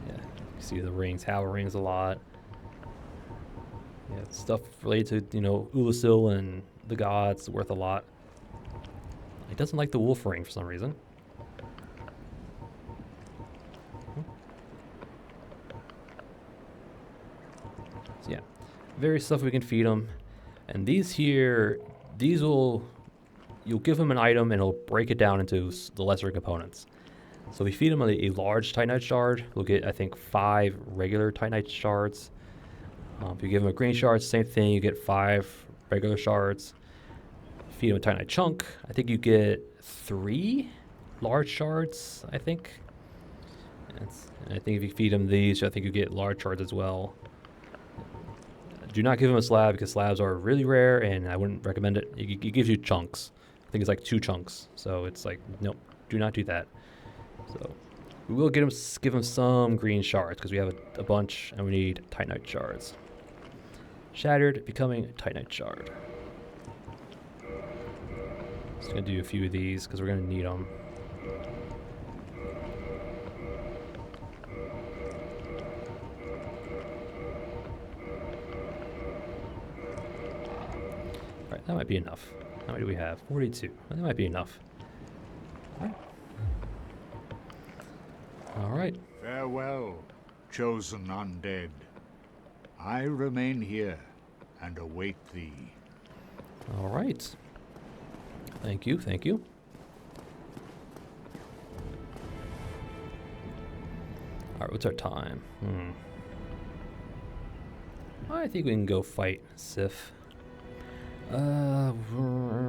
Yeah, you see the rings, Howler rings a lot. Yeah, stuff related to, Ulasil and the gods worth a lot. He doesn't like the wolf ring for some reason. So yeah, various stuff we can feed him. And these here, you'll give him an item and it'll break it down into the lesser components. So we feed him a large Titanite shard, we'll get, I think, 5 regular Titanite shards. If you give him a green shard, same thing, you get 5 regular shards. Feed him a Titanite chunk, I think you get 3 large shards, I think. And I think if you feed him these, I think you get large shards as well. Do not give him a slab because slabs are really rare and I wouldn't recommend it. It gives you chunks. I think it's like 2 chunks. So it's like, nope, do not do that. So we will give him some green shards because we have a bunch and we need Titanite shards. Shattered, becoming Titanite shard. Just gonna do a few of these because we're gonna need them. Alright, that might be enough. How many do we have? 42. That might be enough. Alright. Farewell, chosen undead. I remain here and await thee. Alright. Thank you, thank you. Alright, what's our time? I think we can go fight Sif.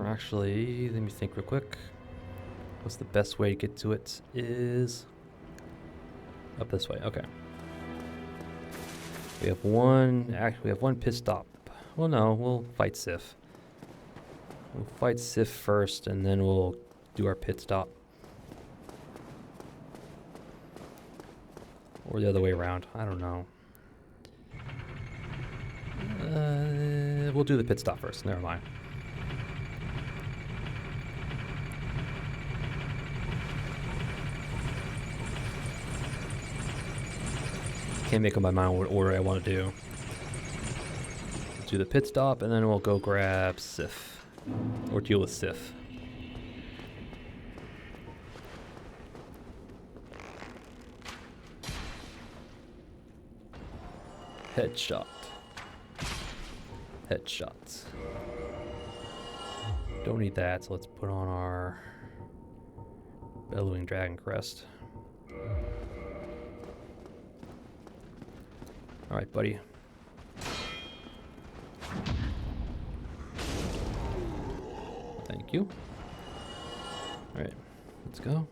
Actually, let me think real quick. What's the best way to get to it? Is up this way. Okay. We have one. Actually, we have one pit stop. Well, no, we'll fight Sif. We'll fight Sif first, and then we'll do our pit stop. Or the other way around. I don't know. We'll do the pit stop first. Never mind. Can't make up my mind what order I want to do. Do the pit stop, and then we'll go grab Sif. Or deal with Sif. Headshot. Headshots. Don't need that, so let's put on our Bellowing Dragon Crest. Alright, buddy. Thank you. Alright, let's go.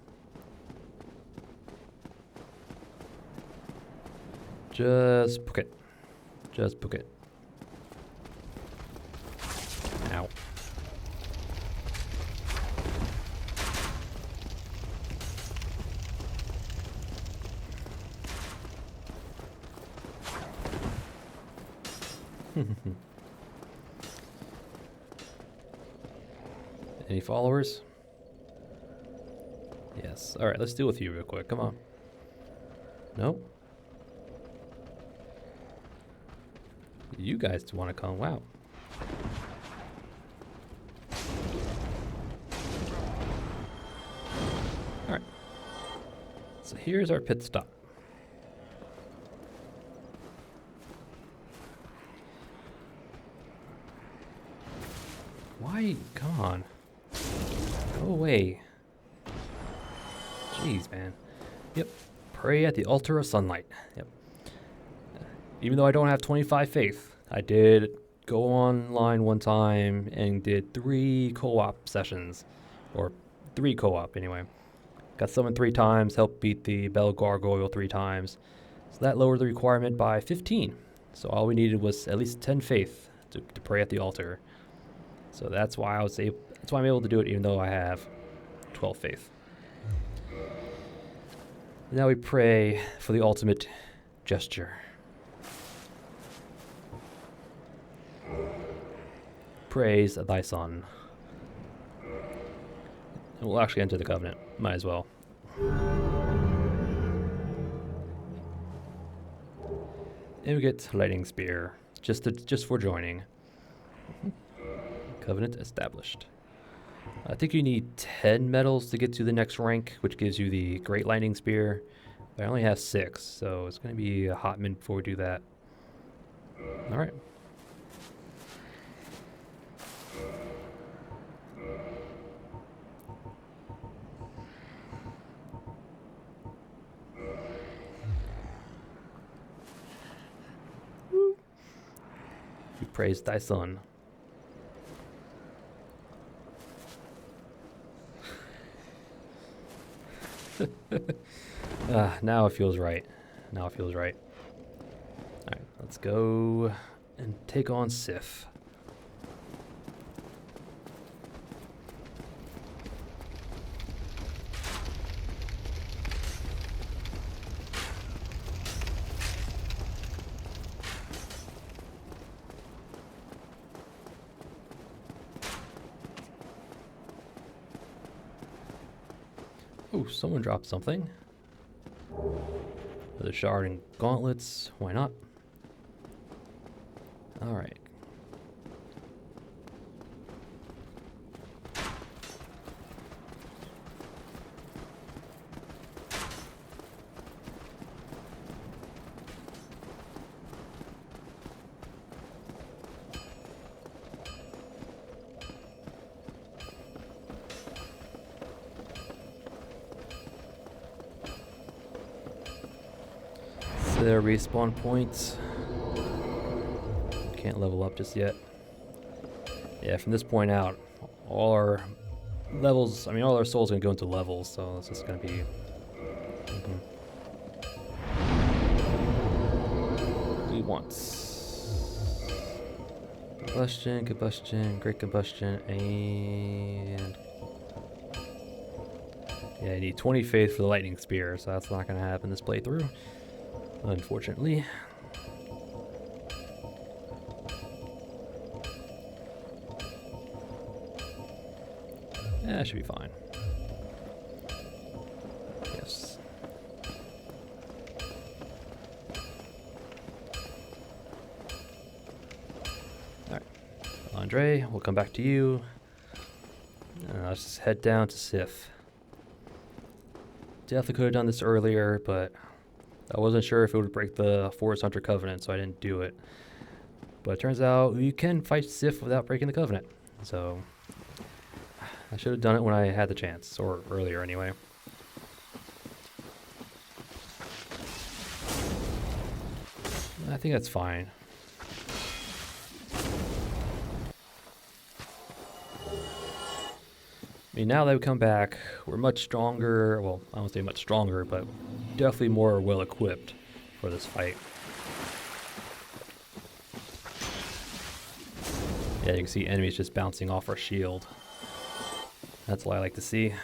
Just book it. Just book it. Ow. Any followers? Yes. Alright, let's deal with you real quick. Come on. Nope. You guys want to come? Wow. Alright. So here's our pit stop. Why? Come on. Go away. Jeez, man. Yep. Pray at the altar of sunlight. Yep. Even though I don't have 25 faith, I did go online one time and did 3 co-op sessions. Or 3 co-op, anyway. Got summoned 3 times, helped beat the Bell Gargoyle 3 times. So that lowered the requirement by 15. So all we needed was at least 10 faith to pray at the altar. So that's why I'm able to do it even though I have 12 faith. Now we pray for the ultimate gesture. Praise thy son. We'll actually enter the covenant. Might as well. And we get lightning spear, just for joining. Covenant established. I think you need 10 medals to get to the next rank, which gives you the great lightning spear. But I only have 6, so it's going to be a hot minute before we do that. All right. We praise thy son. Now it feels right. Now it feels right. Alright, let's go and take on Sif. Oh, someone dropped something. The shard and gauntlets. Why not? Alright. Their respawn points. Can't level up just yet. Yeah, from this point out, all our levels, I mean, all our souls are gonna go into levels, so it's just gonna be. We want combustion, great combustion, and yeah, you need 20 faith for the lightning spear, so that's not gonna happen this playthrough. Unfortunately. Yeah, that should be fine. Yes. Alright. Andre, we'll come back to you. Let's just head down to Sif. Definitely could have done this earlier, but I wasn't sure if it would break the Forest Hunter Covenant, so I didn't do it. But it turns out you can fight Sif without breaking the Covenant. So I should have done it when I had the chance, or earlier anyway. I think that's fine. I mean, now that we come back, we're much stronger. Well, I won't say much stronger, but definitely more well equipped for this fight. Yeah, you can see enemies just bouncing off our shield. That's what I like to see.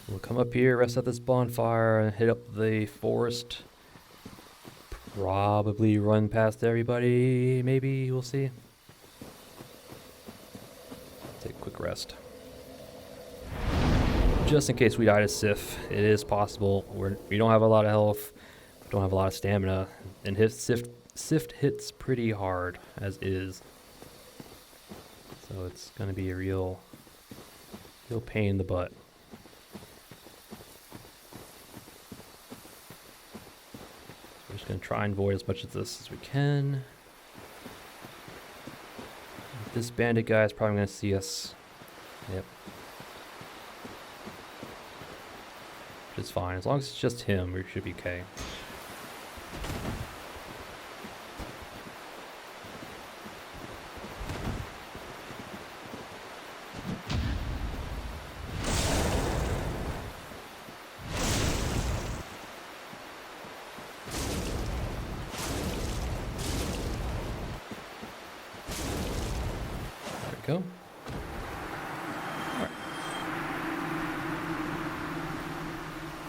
We'll come up here, rest at this bonfire, and hit up the forest. Probably run past everybody, maybe, we'll see. Take a quick rest. Just in case we die to Sif, it is possible. We don't have a lot of health, don't have a lot of stamina, and Sif hits pretty hard, as is. So it's going to be a real pain in the butt. We're just going to try and avoid as much of this as we can. This bandit guy is probably going to see us. Yep. Which is fine. As long as it's just him, we should be okay. we go.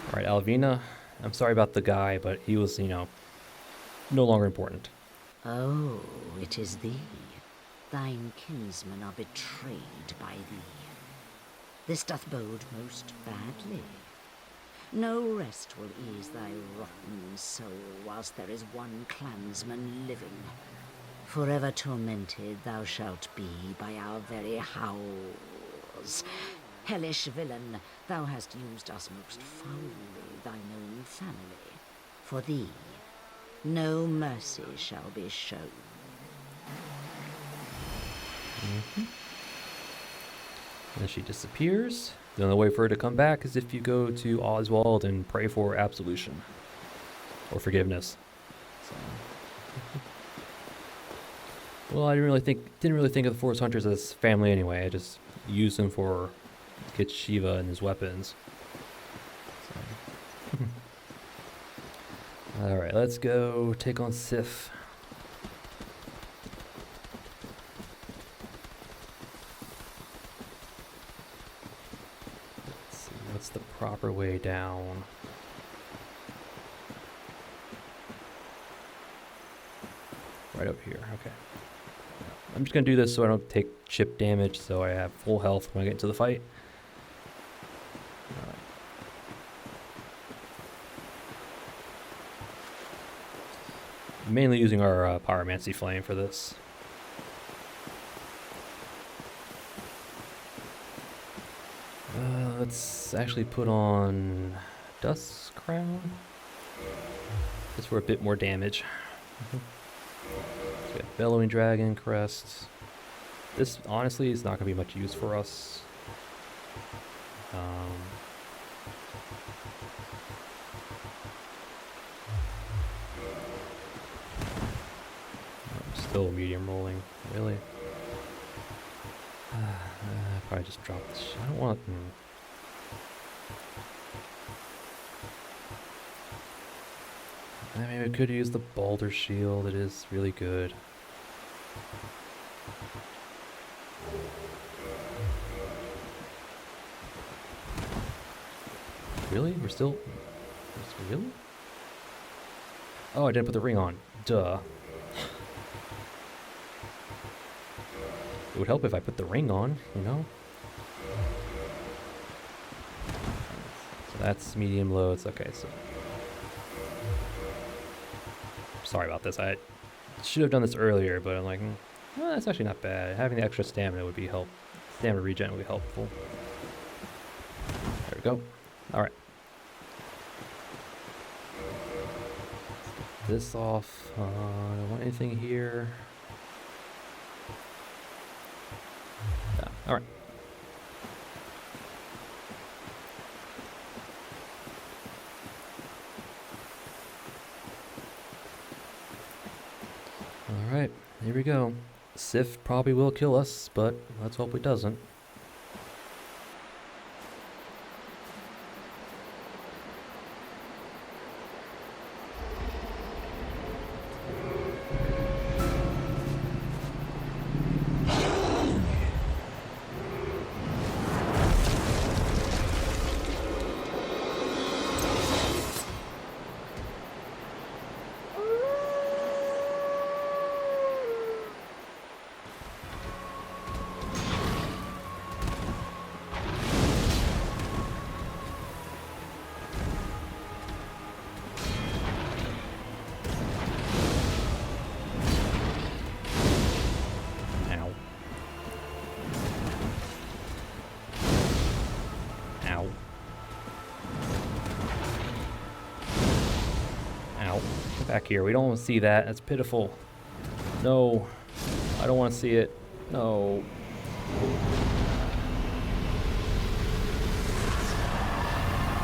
Alright, Alvina. I'm sorry about the guy, but he was, you know, no longer important. Oh, it is thee. Thine kinsmen are betrayed by thee. This doth bode most badly. No rest will ease thy rotten soul whilst there is one clansman living. Forever tormented thou shalt be by our very howls. Hellish villain, thou hast used us most foully, thine own family. For thee, no mercy shall be shown. And she disappears. The only way for her to come back is if you go to Oswald and pray for absolution or forgiveness. So. Well, I didn't really think of the Forest Hunters as family anyway. I just used them for get Shiva and his weapons. So. All right, let's go take on Sif. What's the proper way down? Right up here, okay. I'm just gonna do this so I don't take chip damage, so I have full health when I get into the fight. Mainly using our Pyromancy Flame for this. Let's actually put on Dust Crown, just for a bit more damage. So we have Bellowing Dragon Crest. This honestly is not going to be much use for us. I'm still medium rolling, really. Probably just drop this. I don't want. I mean, we could use the Boulder Shield. It is really good. Really? We're still. Really? Oh, I didn't put the ring on. Duh. It would help if I put the ring on, you know? So that's medium loads. Okay, so. Sorry about this. I should have done this earlier, but I'm like, well, that's actually not bad. Having the extra stamina would be Stamina regen would be helpful. There we go. Alright. This off. I don't want anything here. Yeah, alright. Alright, here we go. Sif probably will kill us, but let's hope it doesn't. Back here. We don't want to see that. That's pitiful. No. I don't want to see it. No.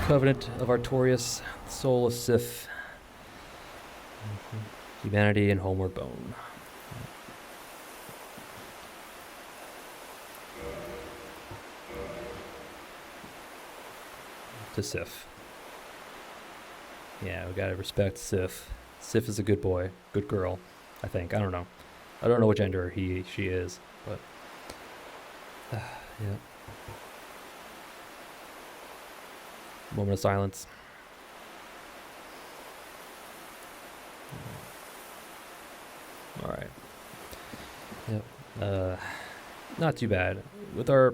Covenant of Artorias, Soul of Sif. Humanity and Homeward Bone. To Sif. Yeah, we gotta respect Sif. Sif is a good boy, good girl, I think. I don't know. I don't know what gender she is, but Yeah. Moment of silence. All right. Yep. Not too bad. With our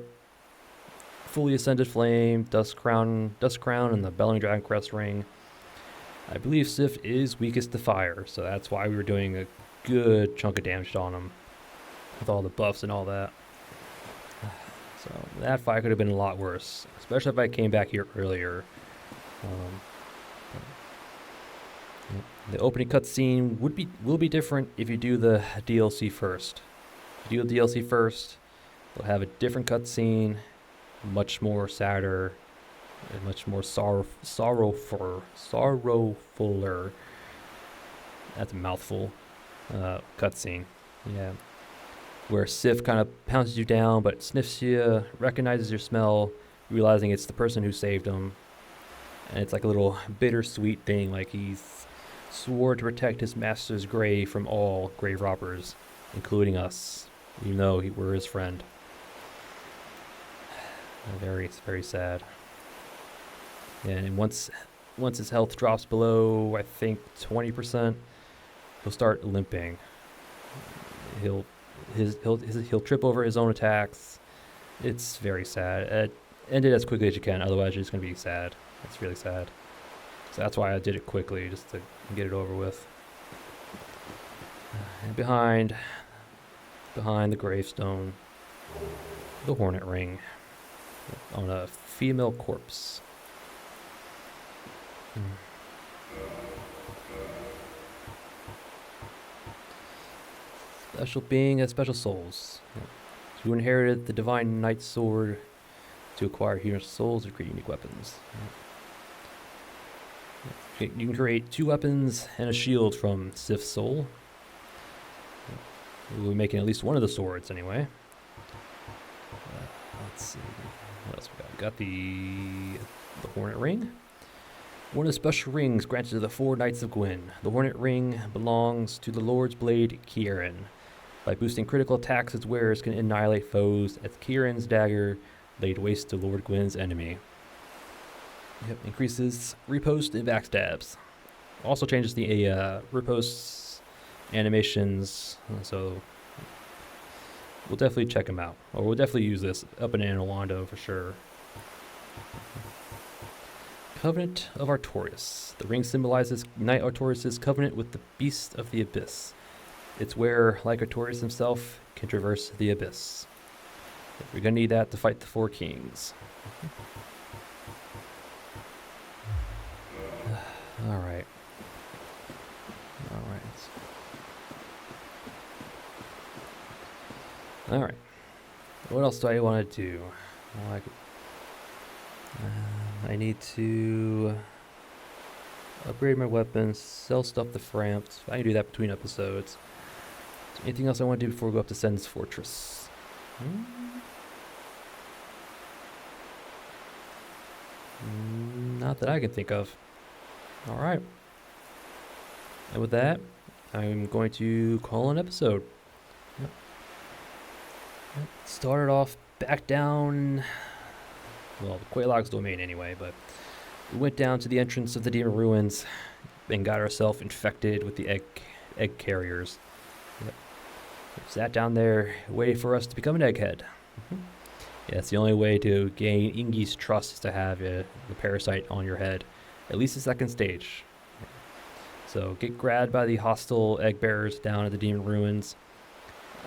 fully ascended flame, dust crown, and the bellowing dragon crest ring, I believe Sif is weakest to fire, so that's why we were doing a good chunk of damage on him with all the buffs and all that. So that fight could have been a lot worse, especially if I came back here earlier. The opening cutscene will be different if you do the DLC first. If you do the DLC first, they'll have a different cutscene, much more sadder, and much more sorrowfuler. That's a mouthful. Cutscene, yeah, where Sif kind of pounces you down, but sniffs you, recognizes your smell, realizing it's the person who saved him, and it's like a little bittersweet thing, like he's swore to protect his master's grave from all grave robbers, including us, even though we're his friend. Very, very sad. And once his health drops below, I think 20%, he'll start limping. He'll trip over his own attacks. It's very sad. End it as quickly as you can, otherwise you're just gonna be sad. It's really sad. So that's why I did it quickly, just to get it over with. And behind the gravestone, the hornet ring on a female corpse. Special being as special souls. Who inherited the divine knight's sword to acquire human souls and create unique weapons. You can create 2 weapons and a shield from Sif's soul. We'll be making at least one of the swords anyway. Let's see. What else we got? We got the hornet ring. One of the special rings granted to the 4 Knights of Gwyn. The hornet ring belongs to the Lord's blade, Kieran. By boosting critical attacks, its wearers can annihilate foes as Kieran's dagger laid waste to Lord Gwyn's enemy. Yep, increases riposte and backstabs. Also changes the riposte animations, so we'll definitely check them out. Or we'll definitely use this up in Anowando for sure. Covenant of Artorias. The ring symbolizes Knight Artorias' covenant with the Beast of the Abyss. Its wearer, like Artorias himself, can traverse the Abyss. We're gonna need that to fight the 4 kings. Alright. Alright. What else do I want to do? Well, I need to upgrade my weapons, sell stuff to Framps. I can do that between episodes. Anything else I want to do before we go up to Sen's Fortress? Not that I can think of. Alright. And with that, I'm going to call an episode. Yep. Started off back down, well, the Quelaag's domain anyway, but we went down to the entrance of the Demon Ruins and got ourselves infected with the egg carriers. Yep. Sat down there, waiting for us to become an egghead. Yeah, it's the only way to gain Ingi's trust is to have the parasite on your head. At least the 2nd stage. So get grabbed by the hostile egg bearers down at the Demon Ruins.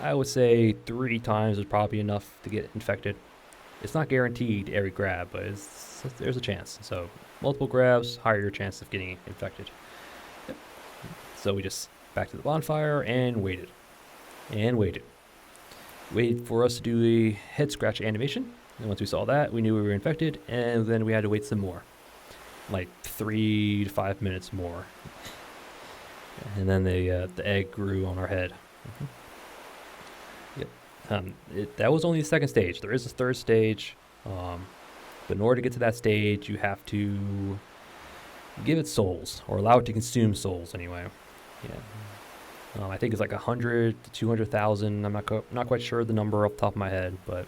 I would say 3 times is probably enough to get infected. It's not guaranteed every grab, but there's a chance. So multiple grabs, higher your chance of getting infected. Yep. So we just back to the bonfire and waited. Waited for us to do a head scratch animation. And once we saw that, we knew we were infected, and then we had to wait some more. Like 3 to 5 minutes more. And then the egg grew on our head. Yep. That was only the 2nd stage. There is a 3rd stage. But in order to get to that stage, you have to give it souls, or allow it to consume souls anyway. Yeah. I think it's like 100 to 200,000. I'm not quite sure the number off the top of my head, but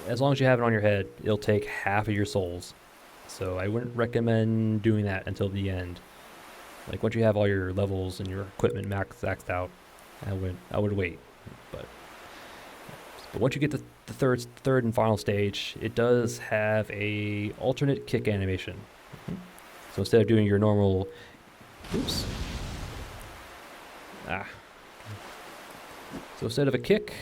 as long as you have it on your head, it'll take half of your souls. So I wouldn't recommend doing that until the end. Like once you have all your levels and your equipment maxed out, I would wait. But once you get to the third and final stage, it does have a alternate kick animation. So instead of doing your normal, oops, so instead of a kick,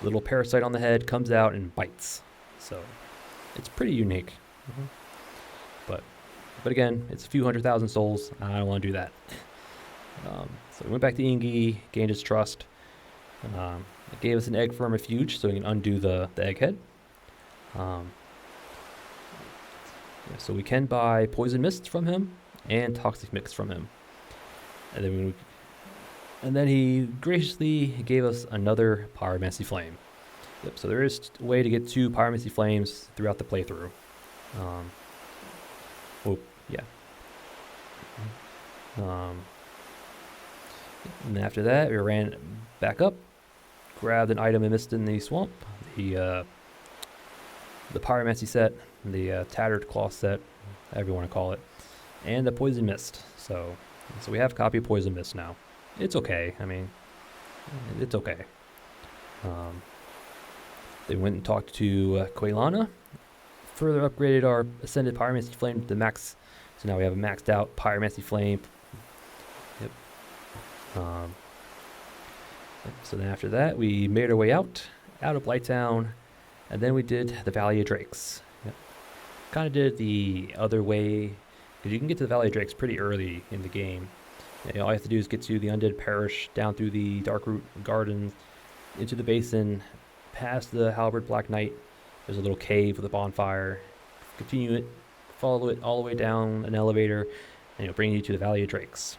a little parasite on the head comes out and bites. So it's pretty unique. But again, it's a few 100,000 souls. I don't want to do that. So we went back to Ingi, gained his trust. It gave us an egg for a refuge, so we can undo the Egghead. So we can buy poison mist from him and toxic mix from him. And then he graciously gave us another pyromancy flame. Yep, so there is a way to get 2 pyromancy flames throughout the playthrough. And then after that, we ran back up, grabbed an item and missed in the swamp, the pyromancy set, the tattered cloth set, however you want to call it, and the poison mist. So we have a copy of poison mist now. It's okay. I mean, it's okay. They went and talked to Quaylana, further upgraded our ascended pyromancy flame to the max. So now we have a maxed out pyromancy flame. Yep. So then after that, we made our way out of Blighttown, and then we did the Valley of Drakes. Yep. Kind of did the other way, because you can get to the Valley of Drakes pretty early in the game. And all you have to do is get to the Undead Parish, down through the Darkroot Gardens, into the basin, past the Halberd Black Knight. There's a little cave with a bonfire. Continue it, follow it all the way down an elevator, and it'll bring you to the Valley of Drakes.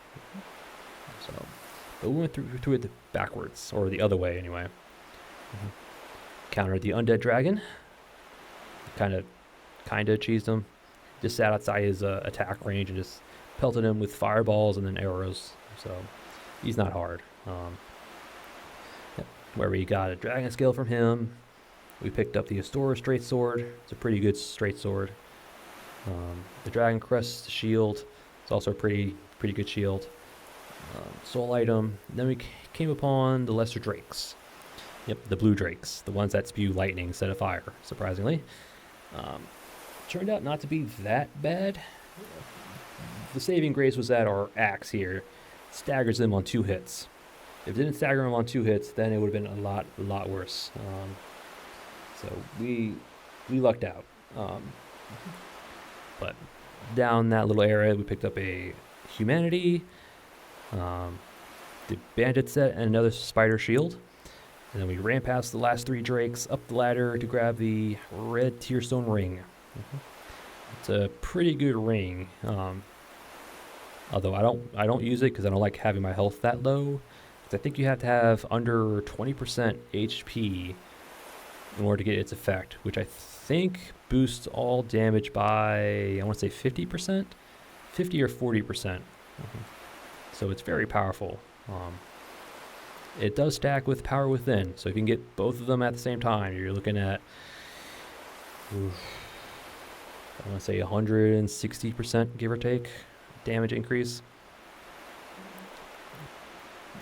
But we went through it backwards, or the other way anyway. Countered the Undead Dragon. Kind of cheesed him. Just sat outside his attack range and just pelted him with fireballs and then arrows. So he's not hard. Where we got a dragon scale from him. We picked up the Astora straight sword. It's a pretty good straight sword. The Dragon Crest shield. It's also a pretty good shield. Soul item. Then we came upon the lesser drakes. Yep, the blue drakes, the ones that spew lightning instead of fire, surprisingly. Turned out not to be that bad. The saving grace was that our axe here staggers them on 2 hits. If it didn't stagger them on 2 hits, then it would have been a lot worse. So we lucked out. But down that little area, we picked up a humanity, the bandit set, and another spider shield. And then we ran past the last 3 drakes, up the ladder to grab the red tearstone ring. It's a pretty good ring. Although I don't use it because I don't like having my health that low. I think you have to have under 20% HP in order to get its effect, which I think boosts all damage by, I want to say 50%? 50 or 40%. So it's very powerful. It does stack with Power Within, so if you can get both of them at the same time, you're looking at, I want to say 160%, give or take, damage increase.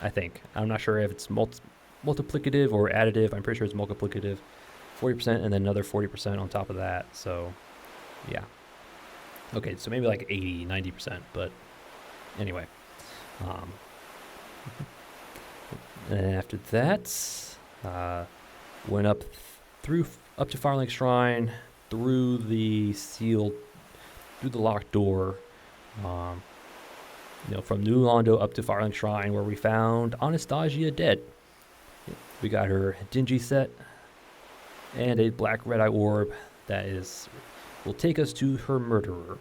I think. I'm not sure if it's multiplicative or additive. I'm pretty sure it's multiplicative. 40% and then another 40% on top of that. So, yeah. Okay, so maybe like 80, 90%, but anyway. And after that, went up to Firelink Shrine, through the locked door, from New Londo up to Firelink Shrine, where we found Anastasia dead. We got her Dingy set and a black red-eye orb that will take us to her murderer.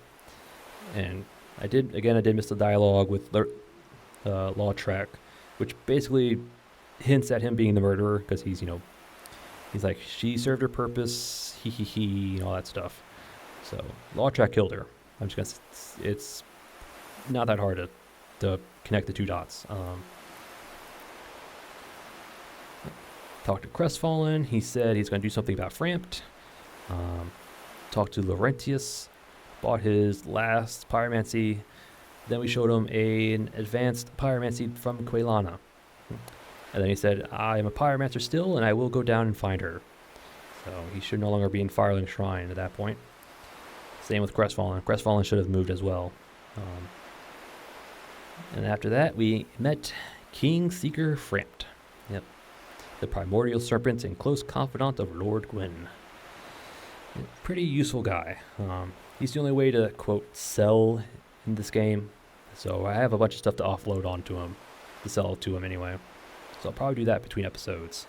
And I did miss the dialogue with Lordran, which basically hints at him being the murderer, because he's like, she served her purpose, he, and all that stuff. So Lordran killed her. I'm just gonna, it's not that hard to connect the 2 dots. Talked to Crestfallen. He said he's going to do something about Frampt. Talked to Laurentius. Bought his last pyromancy. Then we showed him an advanced pyromancy from Quelana. And then he said, I am a pyromancer still, and I will go down and find her. So he should no longer be in Firelink Shrine at that point. Same with Crestfallen. Crestfallen should have moved as well. And after that, we met King Seeker Frampt. Yep. The primordial serpent and close confidant of Lord Gwyn. Pretty useful guy. He's the only way to, quote, sell in this game. So I have a bunch of stuff to offload onto him. To sell to him anyway. So I'll probably do that between episodes.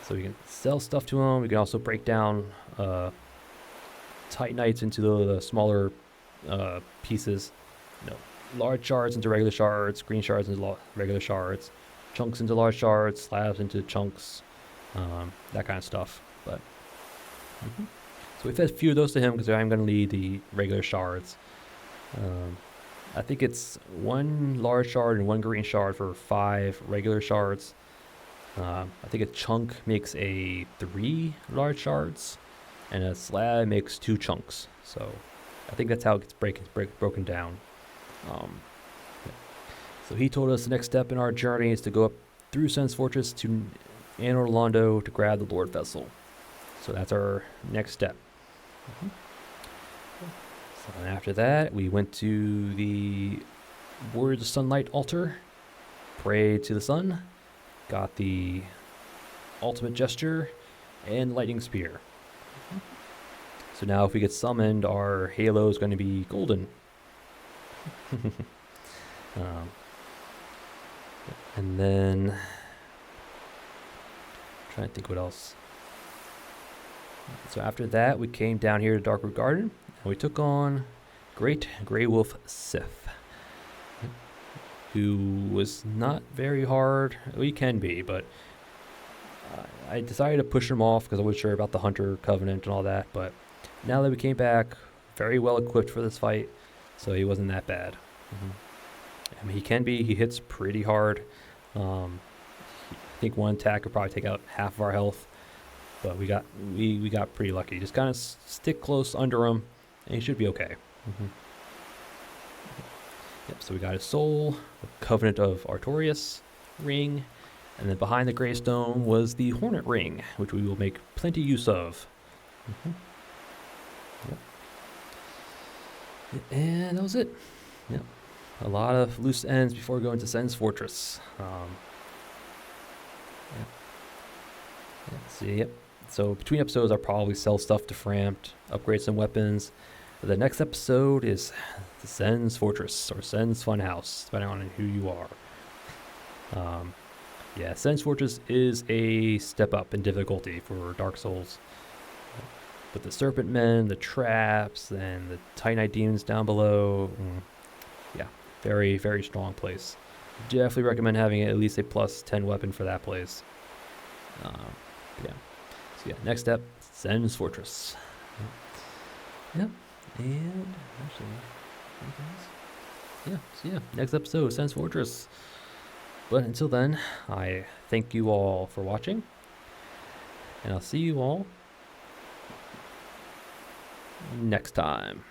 So we can sell stuff to him. We can also break down Titanites into the smaller pieces. You know, large shards into regular shards, green shards into regular shards, chunks into large shards, slabs into chunks, that kind of stuff. But so we fed a few of those to him because I'm going to need the regular shards. I think it's 1 large shard and 1 green shard for 5 regular shards. I think a chunk makes 3 large shards, and a slab makes 2 chunks. So I think that's how it gets broken down. So he told us the next step in our journey is to go up through Sen's Fortress to Anor Londo to grab the Lord Vessel. So that's our next step. So after that, we went to the Warriors of Sunlight altar, prayed to the sun, got the ultimate gesture, and lightning spear. So now if we get summoned, our halo is going to be golden. And then, trying to think what else. So after that, we came down here to Darkwood Garden, and we took on Great Grey Wolf Sith, who was not very hard. Well, he can be, but I decided to push him off because I wasn't sure about the Hunter Covenant and all that. But now that we came back, very well equipped for this fight, so he wasn't that bad. I mean, he hits pretty hard. I think one attack could probably take out half of our health, but we got pretty lucky. Just kind of stick close under him, and he should be okay. Yep. So we got his soul, the Covenant of Artorias ring, and then behind the Greystone was the Hornet ring, which we will make plenty use of. Yep. And that was it. Yep. A lot of loose ends before going to Sen's Fortress. Yep. So between episodes, I'll probably sell stuff to Frampt, upgrade some weapons. The next episode is the Sen's Fortress or Sen's Funhouse, depending on who you are. Sen's Fortress is a step up in difficulty for Dark Souls. But the Serpent Men, the traps, and the Titanite demons down below, very, very strong place. Definitely recommend having at least a plus 10 weapon for that place. Next step, Sen's Fortress. And actually, next episode, Sen's Fortress. But until then, I thank you all for watching, and I'll see you all next time.